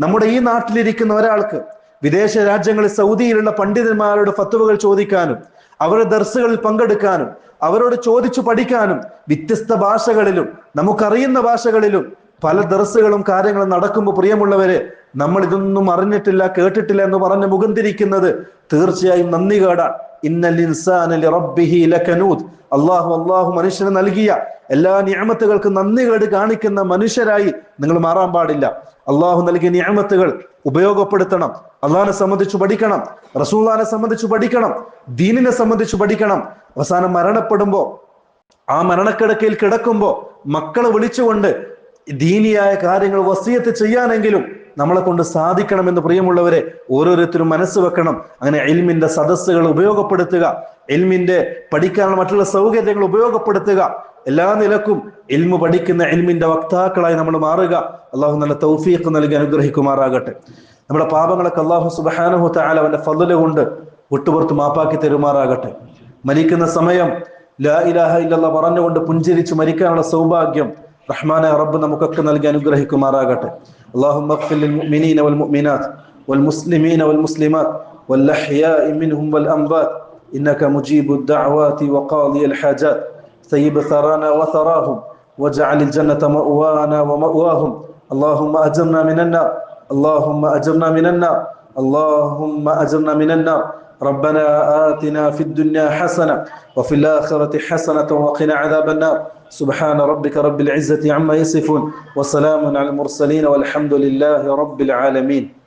നമ്മുടെ ഈ നാട്ടിലിരിക്കുന്ന ഒരാൾക്ക് വിദേശ രാജ്യങ്ങളിൽ സൗദിയിലുള്ള പണ്ഡിതന്മാരുടെ ഫത്വകൾ ചോദിക്കാനും അവരുടെ ദർസുകളിൽ പങ്കെടുക്കാനും അവരോട് ചോദിച്ചു പഠിക്കാനും വ്യത്യസ്ത ഭാഷകളിലും നമുക്കറിയുന്ന ഭാഷകളിലും പല ദർസുകളും കാര്യങ്ങളും നടക്കുമ്പോൾ പ്രിയമുള്ളവരെ, നമ്മൾ ഇതൊന്നും അറിഞ്ഞിട്ടില്ല കേട്ടിട്ടില്ല എന്ന് പറഞ്ഞ് മുഖം തിരിക്കുന്നത് തീർച്ചയായും നന്ദി കേടാണ്. ഇന്നൽ ഇൻസാന ലിറബ്ബിഹി ലകനൂദ്. അള്ളാഹു മനുഷ്യന് നൽകിയ എല്ലാ നിഅമത്തുകൾക്ക് നന്ദി കേട് കാണിക്കുന്ന മനുഷ്യരായി നിങ്ങൾ മാറാൻ പാടില്ല. അള്ളാഹു നൽകിയ നിഅമത്തുകൾ ഉപയോഗപ്പെടുത്തണം. അള്ളാഹിനെ സംബന്ധിച്ച് പഠിക്കണം, റസൂലുള്ളാഹിനെ സംബന്ധിച്ച് പഠിക്കണം, ദീനിനെ സംബന്ധിച്ച് പഠിക്കണം. അവസാനം മരണപ്പെടുമ്പോ, ആ മരണക്കിടക്കയിൽ കിടക്കുമ്പോ മക്കളെ വിളിച്ചുകൊണ്ട് ദീനിയായ കാര്യങ്ങൾ വസിയത്ത് ചെയ്യാനെങ്കിലും നമ്മളെ കൊണ്ട് സാധിക്കണമെന്ന് പ്രിയമുള്ളവരെ ഓരോരുത്തരും മനസ്സ് വെക്കണം. അങ്ങനെ ഇൽമിന്റെ സദസ്സുകൾ ഉപയോഗപ്പെടുത്തുക, ഇൽമിന്റെ പഠിക്കാനുള്ള മറ്റുള്ള സൗകര്യങ്ങൾ ഉപയോഗപ്പെടുത്തുക. എല്ലാ നിലക്കും ഇൽമു പഠിക്കുന്ന ഇൽമിന്റെ വക്താക്കളായി നമ്മൾ മാറുക. അള്ളാഹു നല്ല തൗഫീഖ് നൽകി അനുഗ്രഹിക്കുമാറാകട്ടെ. നമ്മുടെ പാപങ്ങളൊക്കെ അള്ളാഹു സുബ്ഹാനഹു തആല അവന്റെ ഫضല് കൊണ്ട് വിട്ടുപുറത്ത് മാപ്പാക്കി തരുമാറാകട്ടെ. മരിക്കുന്ന സമയം ലാ ഇലാഹ ഇല്ലല്ലാഹ് പറഞ്ഞുകൊണ്ട് പുഞ്ചിരിച്ച് മരിക്കാനുള്ള സൗഭാഗ്യം റഹ്മാനായ റബ്ബ് നമുക്കൊക്കെ നൽകി അനുഗ്രഹിക്കുമാറാകട്ടെ. اللهم اغفر للمؤمنين والمؤمنات والمسلمين والمسلمات والأحياء منهم والأموات إنك مجيب الدعوات وقاضي الحاجات. ثيب ثرانا وثراهم واجعل الجنة مأوانا ومأواهم. اللهم أجرنا من النار، اللهم أجرنا من النار، اللهم أجرنا من النار. ربنا آتنا في الدنيا حسنة وفي الآخرة حسنة وقنا عذاب النار. سبحان ربك رب العزة عما يصفون وسلام على المرسلين والحمد لله رب العالمين.